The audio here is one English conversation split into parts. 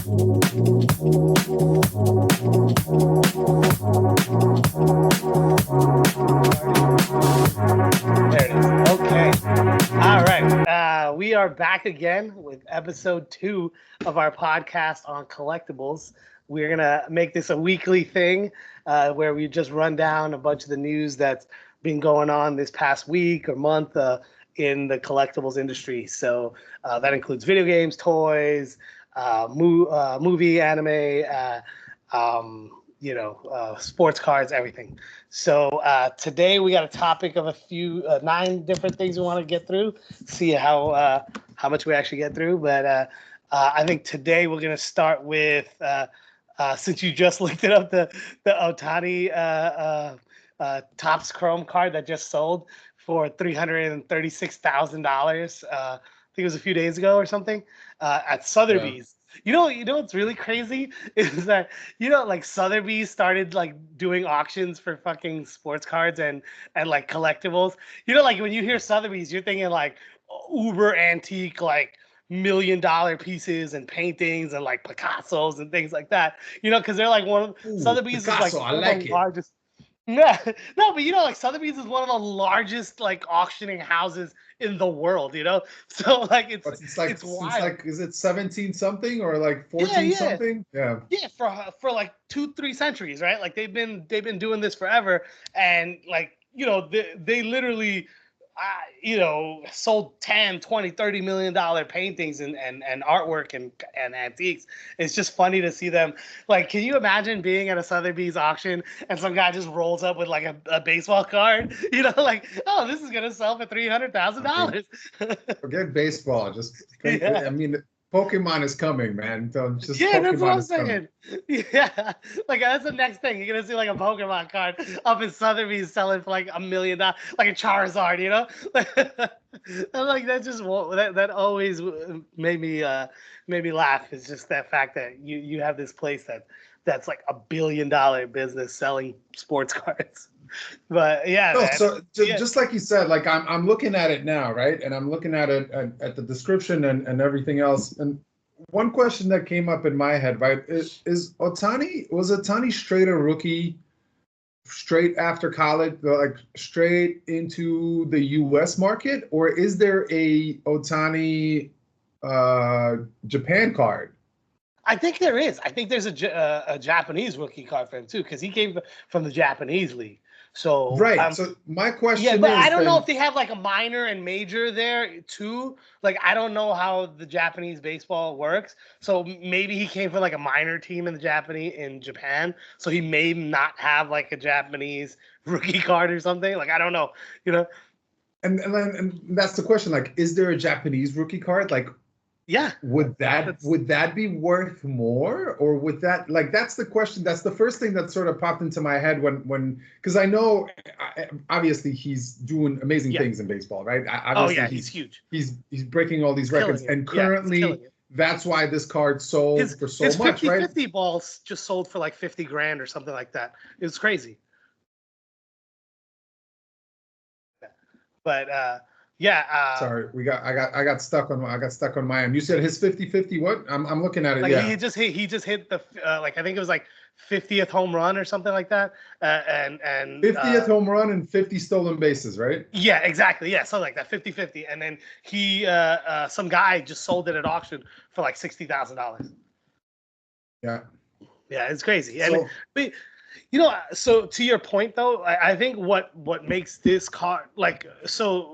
There it is. Okay. All right. We are back again with episode 2 of our podcast on collectibles. We're going to make this a weekly thing where we just run down a bunch of the news that's been going on this past week or month in the collectibles industry. So that includes video games, toys, movie, anime, sports cards, everything. So today we got a topic of a few 9 different things we want to get through. See how much we actually get through. But I think today we're gonna start with since you just looked it up, the Otani Topps Chrome card that just sold for $336,000. I think it was a few days ago or something at Sotheby's. Yeah. You know what's really crazy is that like Sotheby's started like doing auctions for fucking sports cards and like collectibles. Like when you hear Sotheby's, you're thinking like uber antique, like $1 million pieces and paintings and like Picassos and things like that. Because they're like Sotheby's Picasso, is like I like the it. largest. Yeah, no, but like Sotheby's is one of the largest like auctioning houses in the world, So like it's wild. Is it 17 something or like 14 something? Yeah. Yeah, for like 2-3 centuries, right? Like they've been doing this forever, and like they literally sold 10, 20, 30 million dollar paintings and artwork and antiques. It's just funny to see them. Like, can you imagine being at a Sotheby's auction and some guy just rolls up with like a baseball card? Like, oh, this is gonna sell for $300,000. Forget baseball. Just Yeah. I mean, Pokemon is coming, man. So just Yeah, Pokemon that's what I'm is coming. saying. Yeah, like that's the next thing. You're gonna see like a Pokemon card up in Sotheby's selling for like $1 million, like a Charizard, And like that just that always made me laugh. It's just that fact that you have this place that's like $1 billion business selling sports cards. But yeah, No, man. so just like you said, like I'm looking at it now, right? And I'm looking at it at the description and everything else. And one question that came up in my head, right, was Otani straight a rookie, straight after college, like straight into the U.S. market, or is there a Otani Japan card? I think there is. I think there's a Japanese rookie card for him too, because he came from the Japanese league. So right. So my question but is, I don't know if they have like a minor and major there too. Like I don't know how the Japanese baseball works. So maybe he came from like a minor team in Japan. So he may not have like a Japanese rookie card or something. Like I don't know. And that's the question. Like, is there a Japanese rookie card? Like, yeah. Would that be worth more, or would that, like, that's the question. That's the first thing that sort of popped into my head when because I know obviously he's doing amazing things in baseball, right? Obviously, he's huge. He's breaking all these records, and currently that's why this card sold for so much, 50, right? 50 balls just sold for like 50 grand or something like that. It's crazy. But sorry, I got stuck on my end. You said his 50-50 what? I'm looking at it. Like yeah. he just hit the like I think it was like 50th home run or something like that. And 50th home run and 50 stolen bases, right? Yeah, exactly. Yeah, something like that, 50-50. And then he some guy just sold it at auction for like $60,000. Yeah. Yeah, it's crazy. So, and so to your point though, I think what makes this card like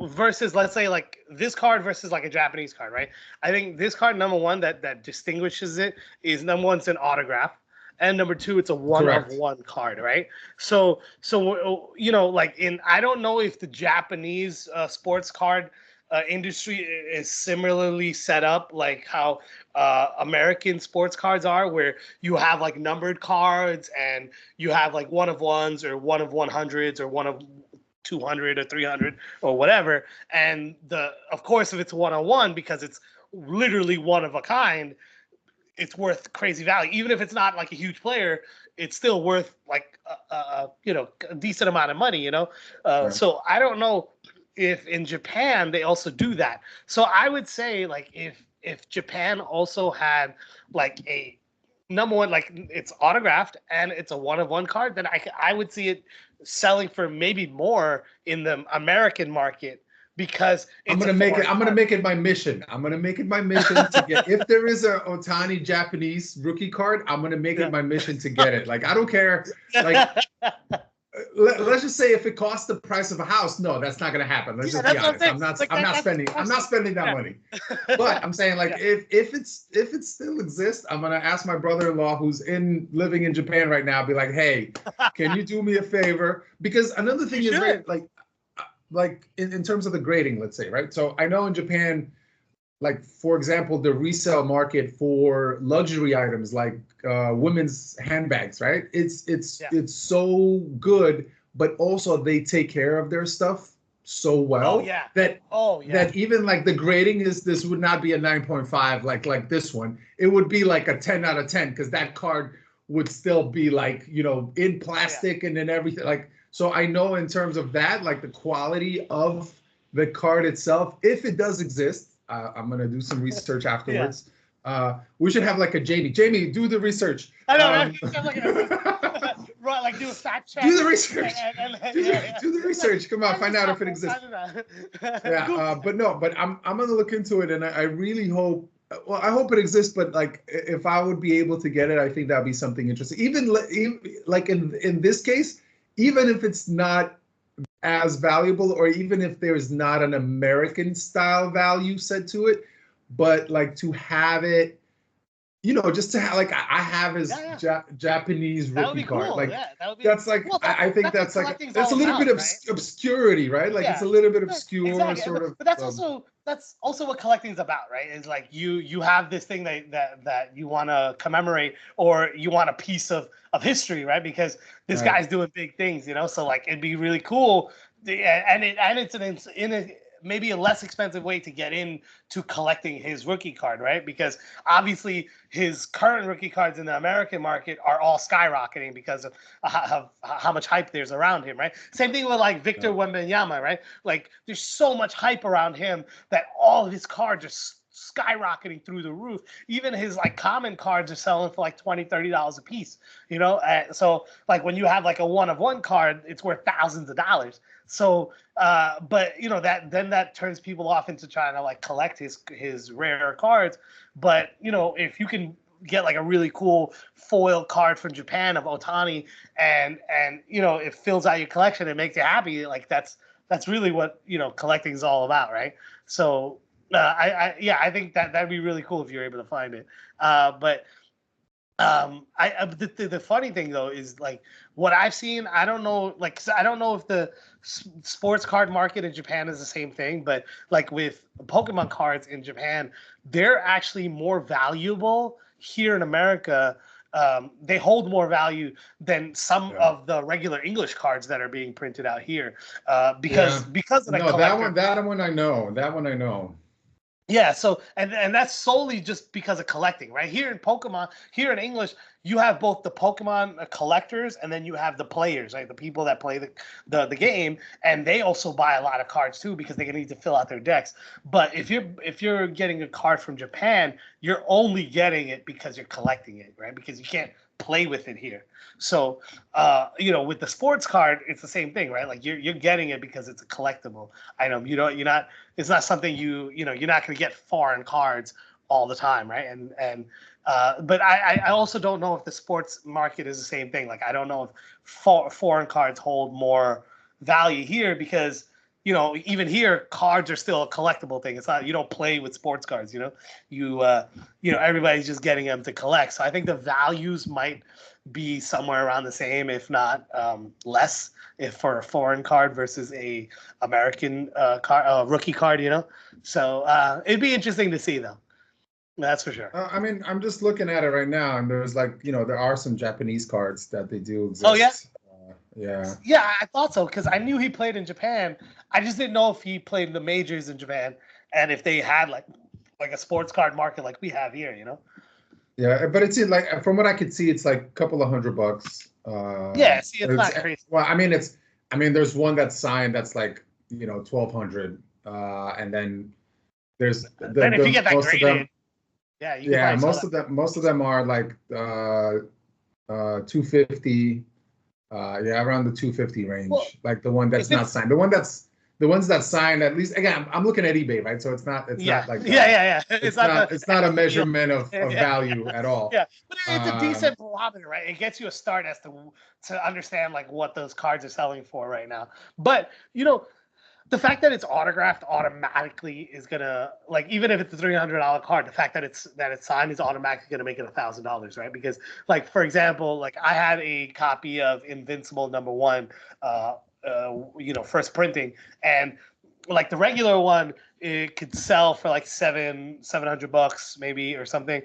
versus, let's say, like this card versus like a Japanese card, right? I think this card, number one, that distinguishes it is, number one, it's an autograph, and number two, it's a one-of-one card, right? So like I don't know if the Japanese sports card industry is similarly set up like how American sports cards are, where you have like numbered cards and you have like one of ones or one of 100s or one of 200 or 300 or whatever. And of course, if it's one-on-one, because it's literally one of a kind, it's worth crazy value. Even if it's not like a huge player, it's still worth like a decent amount of money. Right. So I don't know if in Japan they also do that. So I would say, like, if if Japan also had like a number one, like it's autographed and it's a one of one card, then I would see it selling for maybe more in the American market because it's a foreign I'm gonna card. make it my mission. I'm gonna make it my mission to get, if there is a Otani Japanese rookie card, I'm gonna make it my mission to get it. Like I don't care. Like let's just say if it costs the price of a house, no, that's not gonna happen. Let's just be honest. I'm not spending that money. But I'm saying like if it still exists, I'm gonna ask my brother-in-law who's living in Japan right now, be like, hey, can you do me a favor? Because another thing is, right, like in terms of the grading, let's say, right? So I know in Japan, like for example, the resale market for luxury items like women's handbags, right? It's so good, but also they take care of their stuff so well that even like the grading is, this would not be a 9.5 like this one. It would be like a 10 out of 10 because that card would still be like, you know, in plastic and then everything. Like, so I know in terms of that, like the quality of the card itself, if it does exist, I'm gonna do some research afterwards. We should have like a Jamie. Jamie, do the research. I know, right? Right, like do a fact check. Do the research. Do the research. Come on, find out if it exists. But I'm gonna look into it, and I really hope. Well, I hope it exists, but like if I would be able to get it, I think that'd be something interesting. Even like in this case, even if it's not as valuable, or even if there's not an American style value set to it, but like to have it, you know, just to have like I have his Japanese rookie card. Cool. Like that's like I think that's like that's a little bit of obscurity, right? Like it's a little bit obscure, sort of. But that's also what collecting's about, right? Is like you have this thing that you want to commemorate, or you want a piece of history, right? Because this guy's doing big things, you know. So like it'd be really cool, and it's maybe a less expensive way to get into collecting his rookie card, right? Because obviously his current rookie cards in the American market are all skyrocketing because of how much hype there's around him, right? Same thing with like Victor Wembanyama, right? Like there's so much hype around him that all of his cards are skyrocketing through the roof. Even his like common cards are selling for like $20-$30 a piece, you know. So like when you have like a one of one card, it's worth thousands of dollars. So but you know that turns people off into trying to like collect his rare cards. But you know, if you can get like a really cool foil card from Japan of Otani, and you know it fills out your collection and makes you happy, like that's really what, you know, collecting is all about, right? So I think that'd be really cool if you're able to find it. But the funny thing though is like what I've seen. I don't know, like 'cause I don't know if the sports card market in Japan is the same thing, but like with Pokemon cards in Japan, they're actually more valuable here in America. They hold more value than some of the regular English cards that are being printed out here, because of the collector. That one I know. Yeah, so and that's solely just because of collecting, right? Here in Pokemon, here in English, you have both the Pokemon collectors and then you have the players, right? The people that play the game, and they also buy a lot of cards too because they need to fill out their decks. But if you're getting a card from Japan, you're only getting it because you're collecting it, right? Because you can't play with it here. So you know, with the sports card, it's the same thing, right? Like you're getting it because it's a collectible item. It's not something you're not going to get foreign cards all the time, right? But I also don't know if the sports market is the same thing. Like I don't know if foreign cards hold more value here because, you know, even here cards are still a collectible thing. It's not, you don't play with sports cards, you know. You everybody's just getting them to collect. So I think the values might be somewhere around the same, if not less, if for a foreign card versus a American rookie card, you know. So it'd be interesting to see though. That's for sure. I mean, I'm just looking at it right now, and there's like, you know, there are some Japanese cards that they do exist. Oh yeah. Yeah, I thought so because I knew he played in Japan. I just didn't know if he played in the majors in Japan and if they had like a sports card market like we have here, you know. Yeah, but it's like, from what I could see, it's like a couple of $100. See, it's not crazy. Well, I mean, there's one that's signed that's like, you know, 1,200, and then There's Then if you get that most of graded, them. yeah, you can probably sell that. Most of them are like 250. Yeah, around the 250 range. Well, Like the one that's not signed. The ones that signed, at least, again, I'm looking at eBay, right? So it's not like yeah. it's not a measurement of yeah. value at all. Yeah, but it's a decent barometer, right? It gets you a start as to understand like what those cards are selling for right now. But the fact that it's autographed automatically is gonna, like, even if it's a $300 card, the fact that it's signed is automatically gonna make it $1,000, right? Because, like, for example, like I had a copy of Invincible #1, first printing, and like the regular one, it could sell for like $700 maybe or something.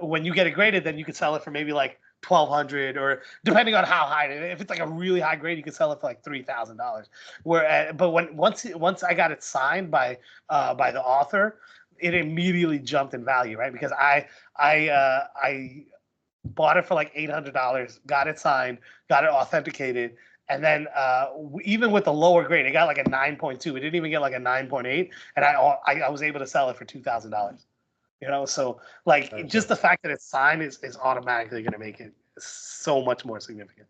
When you get it graded, then you could sell it for maybe like 1,200, or depending on how high. If it's like a really high grade, you can sell it for like $3,000. But once I got it signed by the author, it immediately jumped in value, right? Because I bought it for like $800, got it signed, got it authenticated, and then even with the lower grade, it got like a 9.2. It didn't even get like a 9.8, and I was able to sell it for $2,000. So like just the fact that it's signed is automatically going to make it so much more significant.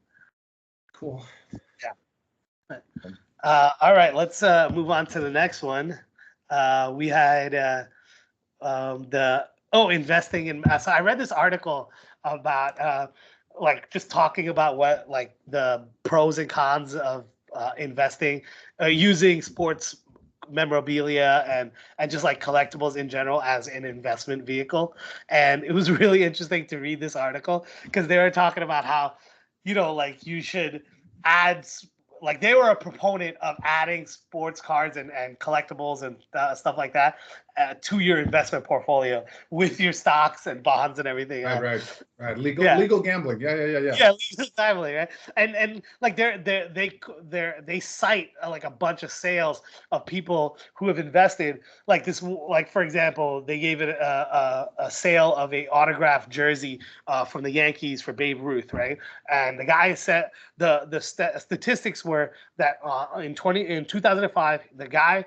Cool. Yeah. All right, let's move on to the next one. We had investing in. So I read this article about like just talking about what like the pros and cons of investing using sports memorabilia and just like collectibles in general as an investment vehicle. And it was really interesting to read this article because they were talking about how like you should add, like they were a proponent of adding sports cards and collectibles and stuff like that to your investment portfolio with your stocks and bonds and everything else. Right. Legal gambling. Yeah. Yeah, legal gambling, right? And like they cite like a bunch of sales of people who have invested like this. Like for example, they gave it a sale of a autographed jersey from the Yankees for Babe Ruth, right? And the guy said the statistics were that in 2005, the guy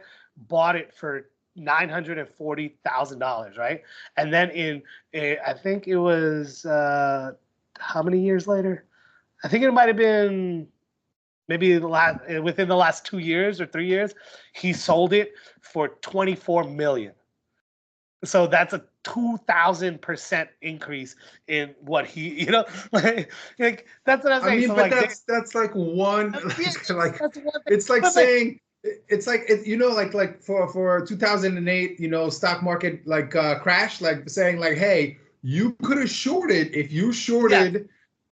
bought it for $940,000, right? And then I think it was how many years later? I think it might have been maybe within the last 2 years or 3 years, he sold it for $24 million. So that's a 2,000% increase in what he, like that's what I'm saying. I mean, so but like that's like one, that's one it's like saying, it's like like for 2008, stock market like crash, like saying like, hey, you could have shorted if you shorted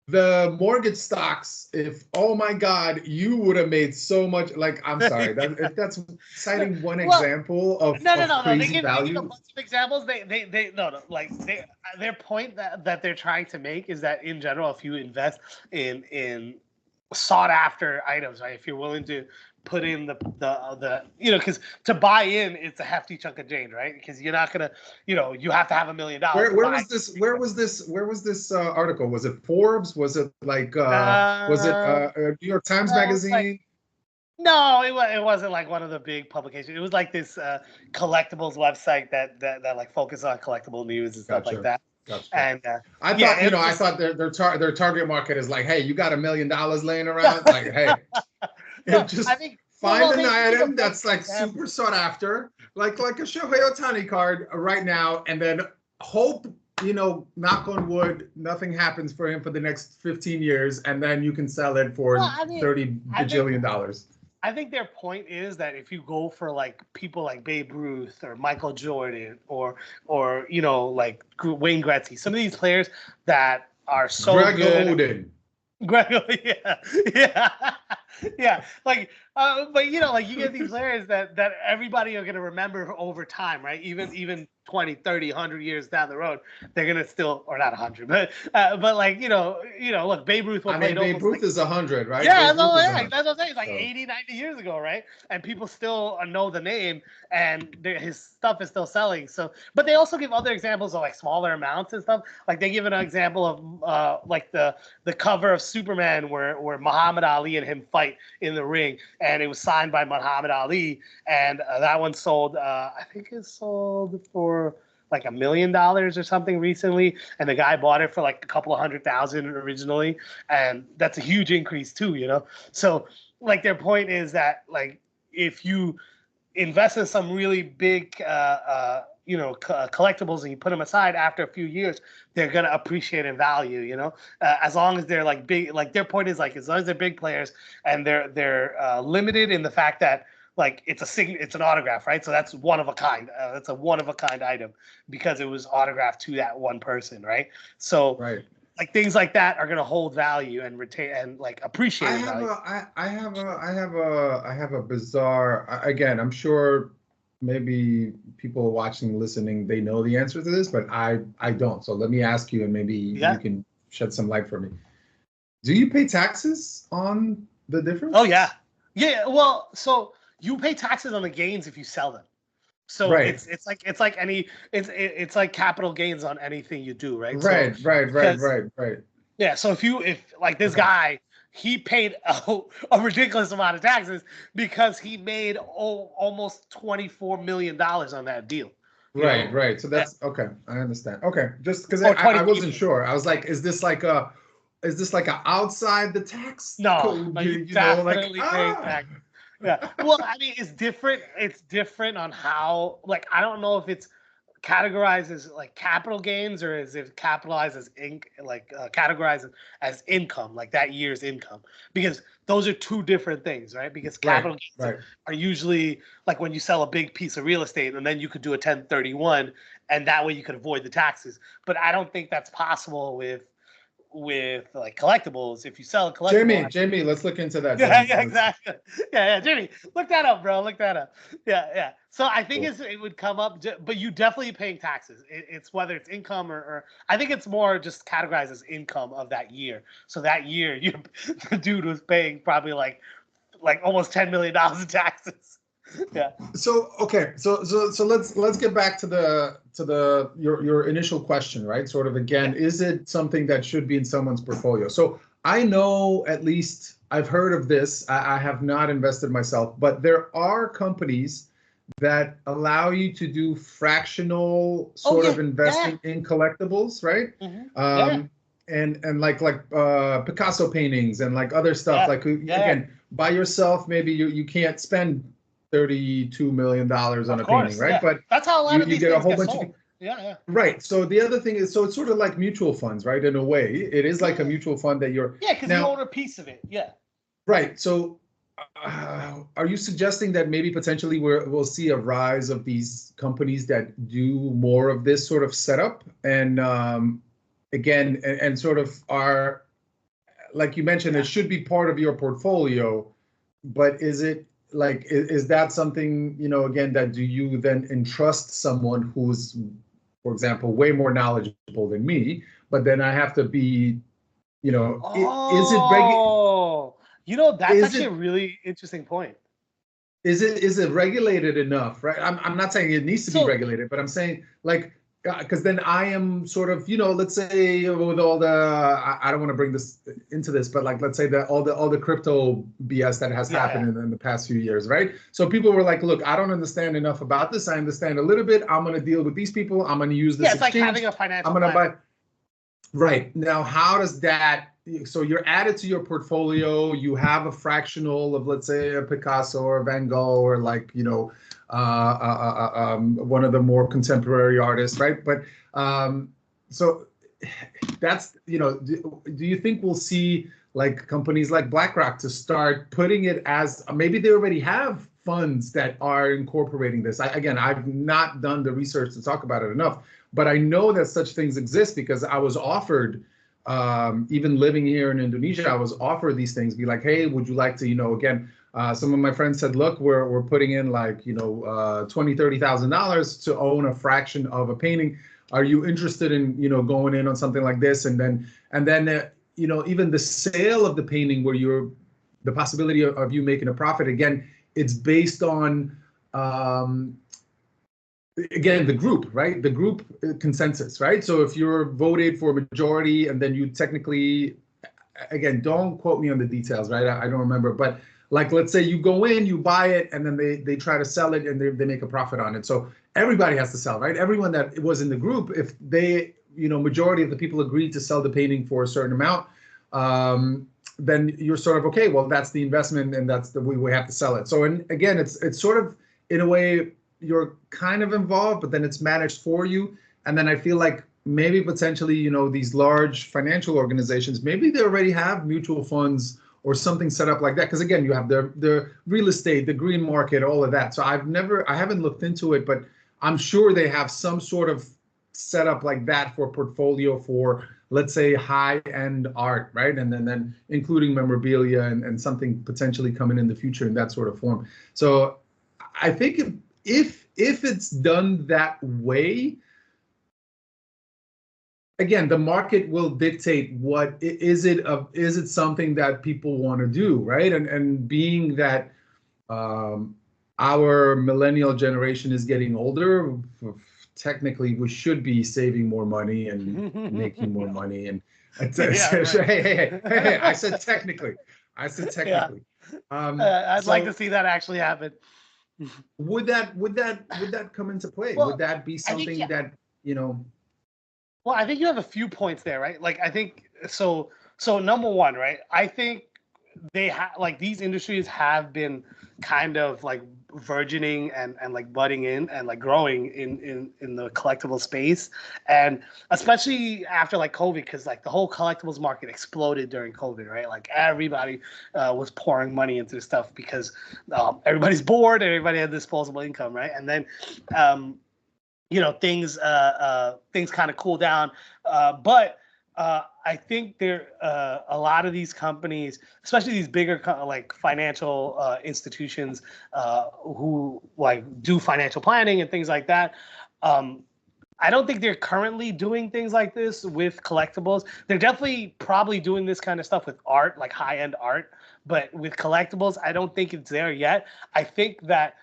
the mortgage stocks. If, oh my God, you would have made so much. Like, I'm sorry, if that's citing one example of no. crazy value. They give a bunch of examples. Their point that they're trying to make is that in general, if you invest in sought after items, right? If you're willing to put in the because to buy in, it's a hefty chunk of change, right? Because you're not gonna, you have to have $1 million. Where was this article? Was it Forbes? Was it like was it New York Times Magazine? No, it wasn't like one of the big publications. It was like this collectibles website that like focus on collectible news and stuff like that. Gotcha. And I thought their target market is like, hey, you got $1 million laying around, like, hey, just find an item that's like super sought after, like a Shohei Ohtani card right now, and then hope, knock on wood, nothing happens for him for the next 15 years, and then you can sell it for $30 bajillion. I think their point is that if you go for like people like Babe Ruth or Michael Jordan or like Wayne Gretzky, some of these players that are so good. Oden. Yeah. Like, but like you get these players that everybody are gonna remember over time, right? Even 20, 30, 100 years down the road, they're gonna still, or not 100, but like look, Babe Ruth. Babe Ruth is 100, right? Yeah, that's what I'm saying. It's like 80, 90 years ago, right? And people still know the name, and his stuff is still selling. So, but they also give other examples of like smaller amounts and stuff. Like they give an example of like the cover of Superman where Muhammad Ali and him fight in the ring, and it was signed by Muhammad Ali, and that one sold. I think it sold for like $1 million or something recently, and the guy bought it for like a couple of 100,000 originally, and that's a huge increase too, you know. So like their point is that like if you invest in some really big collectibles and you put them aside, after a few years they're going to appreciate in value, you know, as long as they're like big. Like their point is like as long as they're big players and they're limited in the fact that like it's an autograph, right? So that's one of a kind. That's a one of a kind item because it was autographed to that one person, right? So right. like things like that are going to hold value and retain and like appreciate value. I have a bizarre. Again, I'm sure maybe people watching, listening, they know the answer to this, but I don't. So let me ask you, and maybe you can shed some light for me. Do you pay taxes on the difference? Oh yeah, yeah. Well, so you pay taxes on the gains if you sell them. So right. it's like any it's like capital gains on anything you do, right? Right, so, right. Yeah. So if like this guy, he paid a ridiculous amount of taxes because he made almost $24 million on that deal. Right. So that's okay. I understand. Okay, just because I wasn't sure. I was like, is this like a outside the tax code? No, you definitely pay tax. Yeah. Well, I mean, it's different. It's different on how, like, I don't know if it's categorized as like capital gains or is it capitalized as categorized as income, like that year's income, because those are two different things, right? Because capital gains are usually like when you sell a big piece of real estate and then you could do a 1031 and that way you could avoid the taxes. But I don't think that's possible with like collectibles. If you sell a collectible, Jamie, let's look into that. Yeah, exactly. Yeah, Jamie, look that up, bro. Look that up. Yeah. So I think it would come up, but you definitely paying taxes. It's whether it's income or I think it's more just categorized as income of that year. So that year, the dude was paying probably like almost $10 million in taxes. Yeah. So okay, so let's get back to your initial question, right? Sort of again, is it something that should be in someone's portfolio? So I know, at least I've heard of this. I have not invested myself, but there are companies that allow you to do fractional sort of investing in collectibles, right? Mm-hmm. And like Picasso paintings and like other stuff. Like again, by yourself, maybe you can't spend $32 million on a painting, right? Yeah. But that's how a lot of these get a whole get bunch sold. of Yeah. Right. So the other thing is, so it's sort of like mutual funds, right? In a way, it is like a mutual fund that you're. Yeah, because you own a piece of it. Yeah. Right. So, are you suggesting that maybe potentially we'll see a rise of these companies that do more of this sort of setup, and again, and sort of are, like you mentioned, it should be part of your portfolio, but is it? Like, is that something, again, that do you then entrust someone who's, for example, way more knowledgeable than me, but then I have to be, is it that's actually a really interesting point. Is it regulated enough, right? I'm not saying it needs to be regulated, but I'm saying like, because then I am sort of, let's say with all the, I don't want to bring this into this, but like, let's say that all the crypto BS that has happened in the past few years, right? So people were like, look, I don't understand enough about this. I understand a little bit. I'm going to deal with these people. I'm going to use this. Yeah, it's like having a financial. I'm going to buy. Right. Now, how does that, so you're added to your portfolio, you have a fractional of, let's say, a Picasso or a Van Gogh or like, one of the more contemporary artists, right? But so that's, do you think we'll see like companies like BlackRock to start putting it as, maybe they already have funds that are incorporating this? Again, I've not done the research to talk about it enough, but I know that such things exist because I was offered, even living here in Indonesia, I was offered these things, be like, hey, would you like to, again, some of my friends said, look, we're putting in like, $20,000-$30,000 to own a fraction of a painting. Are you interested in, going in on something like this? And then, even the sale of the painting where the possibility of you making a profit, again, it's based on, again, the group, right? The group consensus, right? So if you're voted for a majority and then you technically, again, don't quote me on the details, right? I don't remember, but like, let's say you go in, you buy it, and then they try to sell it and they make a profit on it. So everybody has to sell, right? Everyone that was in the group, if they, majority of the people agreed to sell the painting for a certain amount, then you're sort of, okay, well, that's the investment and that's the way we have to sell it. So, and again, it's sort of, in a way, you're kind of involved, but then it's managed for you. And then I feel like maybe potentially, these large financial organizations, maybe they already have mutual funds or something set up like that. Because again, you have the real estate, the green market, all of that. So I haven't looked into it, but I'm sure they have some sort of setup like that for portfolio for, let's say, high-end art, right? And then including memorabilia and something potentially coming in the future in that sort of form. So I think if it's done that way, again, the market will dictate what is it something that people want to do, right? And being that our millennial generation is getting older, technically we should be saving more money and making more money. And hey, I said technically. Yeah. I'd like to see that actually happen. Would that come into play? Well, would that be something that Well, I think you have a few points there, right? Like, I think so. So number one, right? I think these industries have been kind of like burgeoning and like budding in and like growing in the collectible space, and especially after like COVID, because like the whole collectibles market exploded during COVID, right? Like everybody was pouring money into this stuff because everybody's bored and everybody had disposable income, right? And then things kind of cool down, but I think there a lot of these companies, especially these bigger like financial institutions who like do financial planning and things like that. I don't think they're currently doing things like this with collectibles. They're definitely probably doing this kind of stuff with art, like high-end art, but with collectibles, I don't think it's there yet. I think that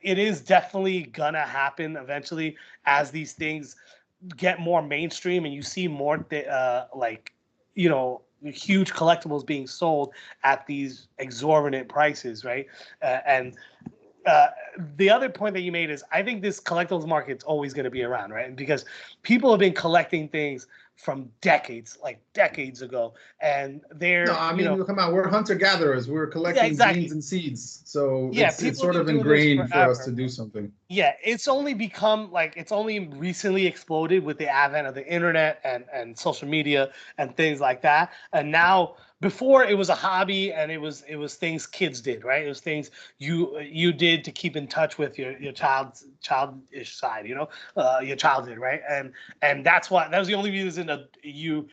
it is definitely gonna happen eventually as these things get more mainstream and you see more huge collectibles being sold at these exorbitant prices, right? And the other point that you made is I think this collectibles market's always going to be around, right? Because people have been collecting things from decades ago, and no, I mean, come on, we're hunter-gatherers. We're collecting beans and seeds, so it's sort of ingrained for us to do something. Yeah, it's only recently exploded with the advent of the internet and social media and things like that. And now, before it was a hobby and it was things kids did, right? It was things you did to keep in touch with your childish side, your childhood, right? And that was the only reason that you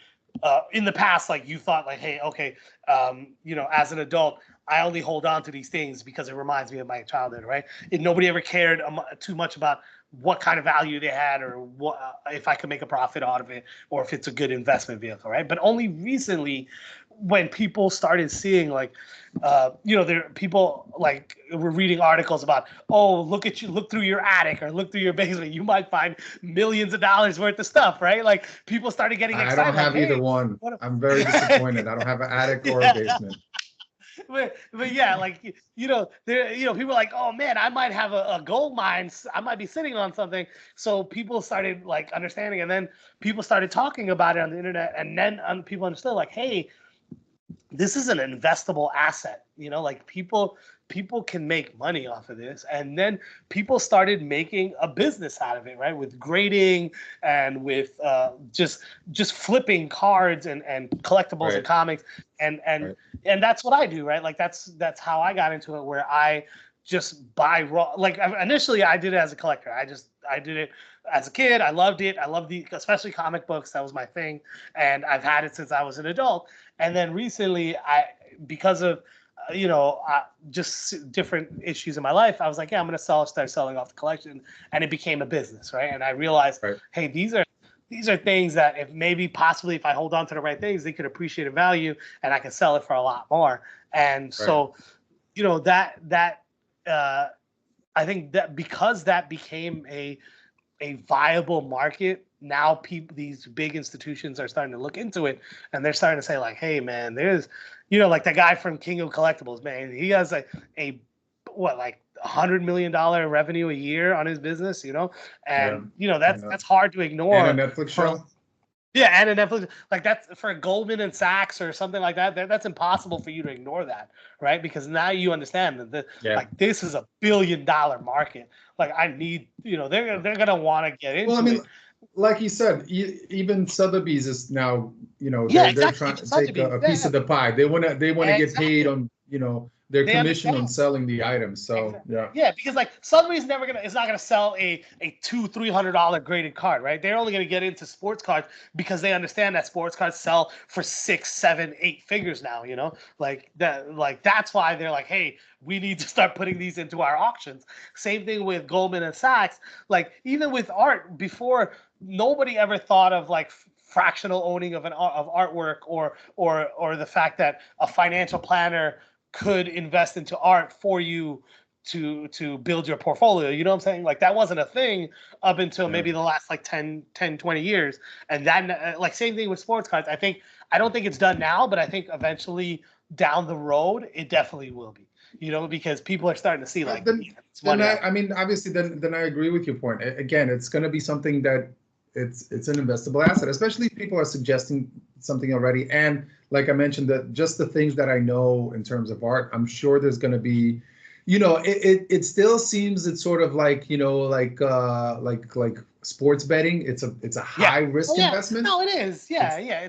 in the past, like you thought like, hey, okay, as an adult, I only hold on to these things because it reminds me of my childhood, right? And nobody ever cared too much about what kind of value they had or what if I could make a profit out of it or if it's a good investment vehicle, right? But only recently, when people started seeing like, there people like were reading articles about, oh, look through your attic or look through your basement, you might find millions of dollars worth of stuff, right? Like people started getting excited. I don't have either one. I'm very disappointed. I don't have an attic or a basement. But yeah, like there people are like, oh man, I might have a gold mine. I might be sitting on something. So people started like understanding, and then people started talking about it on the internet, and then people understood like, hey, this is an investable asset. Like people can make money off of this, and then people started making a business out of it, right? With grading and with just flipping cards and collectibles and comics, and that's what I do, right? Like that's how I got into it, where I just buy raw. Like initially, I did it as a collector. I did it as a kid. I loved it. I loved especially comic books. That was my thing, and I've had it since I was an adult. And then recently, because of just different issues in my life, I was like, yeah, I'm going to start selling off the collection, and it became a business, right? And I realized, hey, these are things that possibly if I hold on to the right things, they could appreciate in value, and I can sell it for a lot more. And so, I think that because that became a viable market now these big institutions are starting to look into it, and they're starting to say like, hey man, there's, like the guy from King of Collectibles, man, he has a what, like $100 million revenue a year on his business, Yeah. and that's hard to And a ignore. Netflix show. Yeah, and a Netflix, like that's for Goldman and Sachs or something like that. That's impossible for you to ignore that, right? Because now you understand that like this is $1 billion market. Like I need, they're gonna want to get into it. Like you said, even Sotheby's is now, Yeah, they're exactly. trying to take a piece of the pie. They wanna get paid on, their commission on selling the items. So yeah, because like Sotheby's is not gonna sell a $200-$300 graded card, right? They're only gonna get into sports cards because they understand that sports cards sell for 6, 7, 8 figures now. Like that, like that's why they're like, hey, we need to start putting these into our auctions. Same thing with Goldman and Sachs. Like even with art, before nobody ever thought of like fractional owning of artwork or the fact that a financial planner could invest into art for you to build your portfolio. You know what I'm saying? Like that wasn't a thing up until maybe the last like 10, 20 years. And then like same thing with sports cards. I don't think it's done now, but I think eventually down the road, it definitely will be, because people are starting to see like obviously then I agree with your point. Again, it's going to be something that it's an investable asset, especially if people are suggesting something already. And like I mentioned, that just the things that I know in terms of art, I'm sure there's going to be, it still seems it's sort of like, like sports betting. It's a high risk investment. No, it is. Yeah.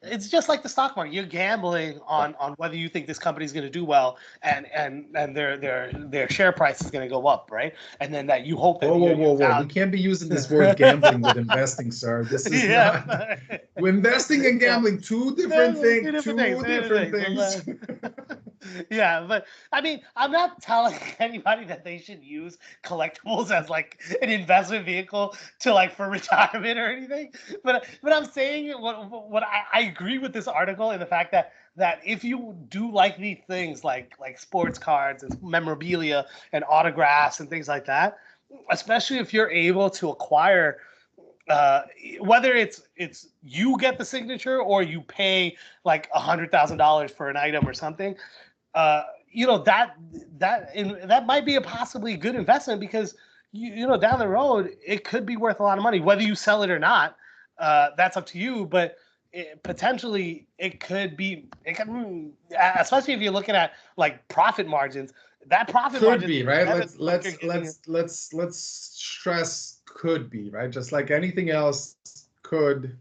It's just like the stock market. You're gambling on whether you think this company is going to do well and their share price is going to go up, right? And then that you hope that whoa. We can't be using this word gambling with investing, sir. This is not. We're investing and gambling, two different things. Yeah, but I mean, I'm not telling anybody that they should use collectibles as like an investment vehicle to like for retirement or anything. But I'm saying what I agree with this article in the fact that if you do like these things like sports cards and memorabilia and autographs and things like that, especially if you're able to acquire whether it's you get the signature or you pay like $100,000 for an item or something, that might be a possibly good investment because down the road it could be worth a lot of money. Whether you sell it or not, that's up to you. But potentially it could be. It can, especially if you're looking at like profit margins. That profit could margin be right. Let's stress could be right. Just like anything else could.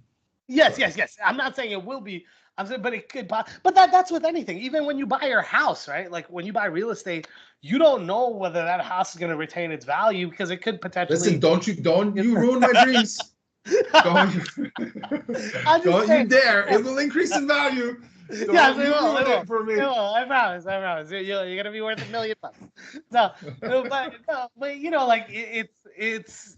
Yes. I'm not saying it will be. I'm saying, but it could. But that's with anything. Even when you buy your house, right? Like when you buy real estate, you don't know whether that house is going to retain its value because it could potentially. Listen, don't you ruin my dreams. Don't you dare! It will increase in value. Yes, it will. For me. It will. I promise. You're gonna be worth $1 million. But like it's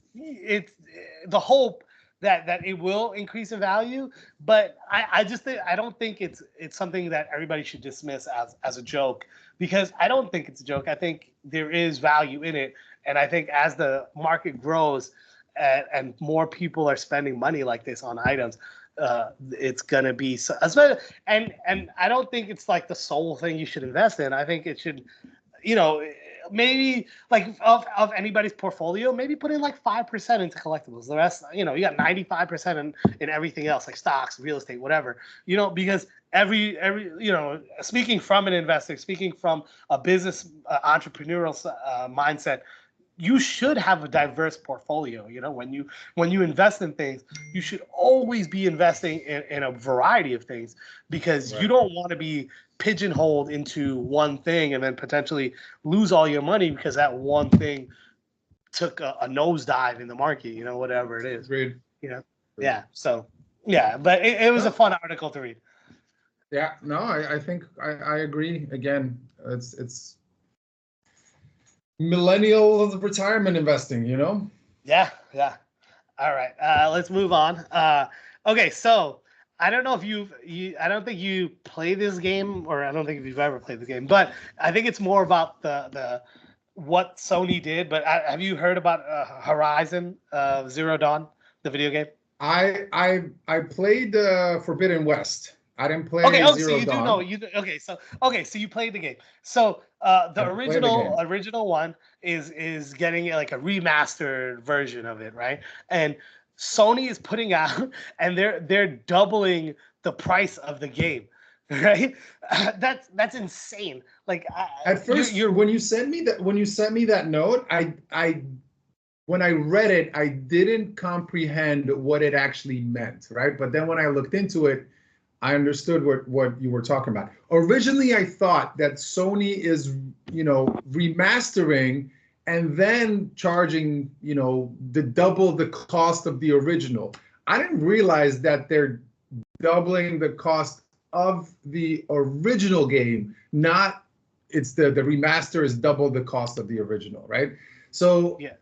the hope that it will increase in value. But I just think I don't think it's something that everybody should dismiss as a joke because I don't think it's a joke. I think there is value in it, and I think as the market grows and more people are spending money like this on items. It's gonna be and I don't think it's like the sole thing you should invest in. I think it should, maybe like of anybody's portfolio, maybe put in like 5% into collectibles. The rest, you got 95% in everything else, like stocks, real estate, whatever. Because every speaking from an investor, speaking from a business entrepreneurial mindset. You should have a diverse portfolio. When you invest in things, you should always be investing in a variety of things because you don't want to be pigeonholed into one thing and then potentially lose all your money because that one thing took a nosedive in the market, whatever it is. Agreed. Yeah. So, yeah, but it was a fun article to read. Yeah, no, I think I agree. Again, it's millennial retirement investing, Yeah. All right, let's move on. Okay, so I don't know if I don't think you play this game, or I don't think if you've ever played the game, but I think it's more about the what Sony did. But have you heard about Horizon Zero Dawn the video game? I played Forbidden West. I didn't play Okay, oh, so Zero you do know Dawn. you so you played the game. So the I played the game. original one is getting like a remastered version of it, right? And Sony is putting out and they're doubling the price of the game, right? That's insane. Like At first, when you sent me that note, I when I read it, I didn't comprehend what it actually meant, right? But then when I looked into it, I understood what you were talking about. Originally, I thought that Sony is, remastering and then charging, the double the cost of the original. I didn't realize that they're doubling the cost of the original game, not it's the remaster is double the cost of the original, right? So yeah.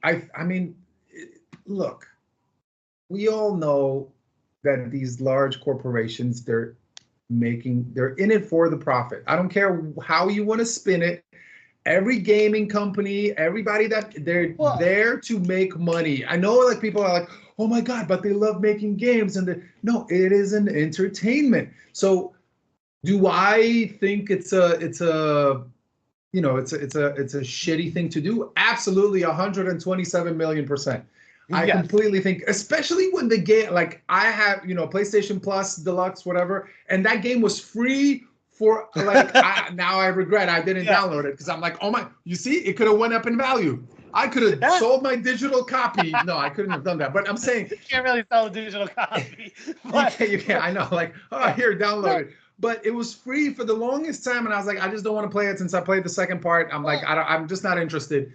I mean, look, we all know that these large corporations, they're in it for the profit. I don't care how you want to spin it. Every gaming company, everybody that they're there to make money. I know like people are like, oh my God, but they love making games. And no, it is an entertainment. So do I think it's a shitty thing to do? Absolutely, 127 million%. I completely think, especially when the game, like I have, PlayStation Plus, Deluxe, whatever, and that game was free for like, now I regret I didn't download it because I'm like, oh my, you see, it could have went up in value. I could have sold my digital copy. No, I couldn't have done that. But I'm saying you can't really sell a digital copy. You can't. I know. Like, here, download it. But it was free for the longest time, and I was like, I just don't want to play it since I played the second part. I'm like, I'm just not interested.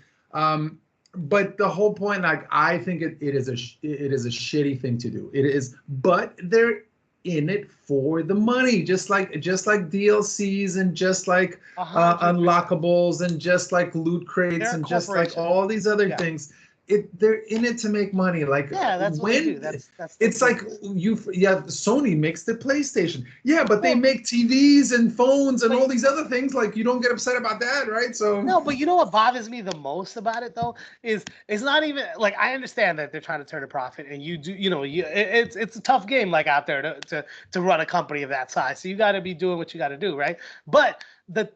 But the whole point, like, I think it is a shitty thing to do. It is, but they're in it for the money, just like DLCs and just like unlockables and just like loot crates and just like all these other things. They're in it to make money. Like that's what they do. That's it's like Sony makes the PlayStation. Yeah, but they make TVs and phones and all these other things. Like you don't get upset about that, right? So no, but you know what bothers me the most about it though is it's not even like I understand that they're trying to turn a profit and you do it's a tough game like out there to run a company of that size. So you got to be doing what you got to do, right? But the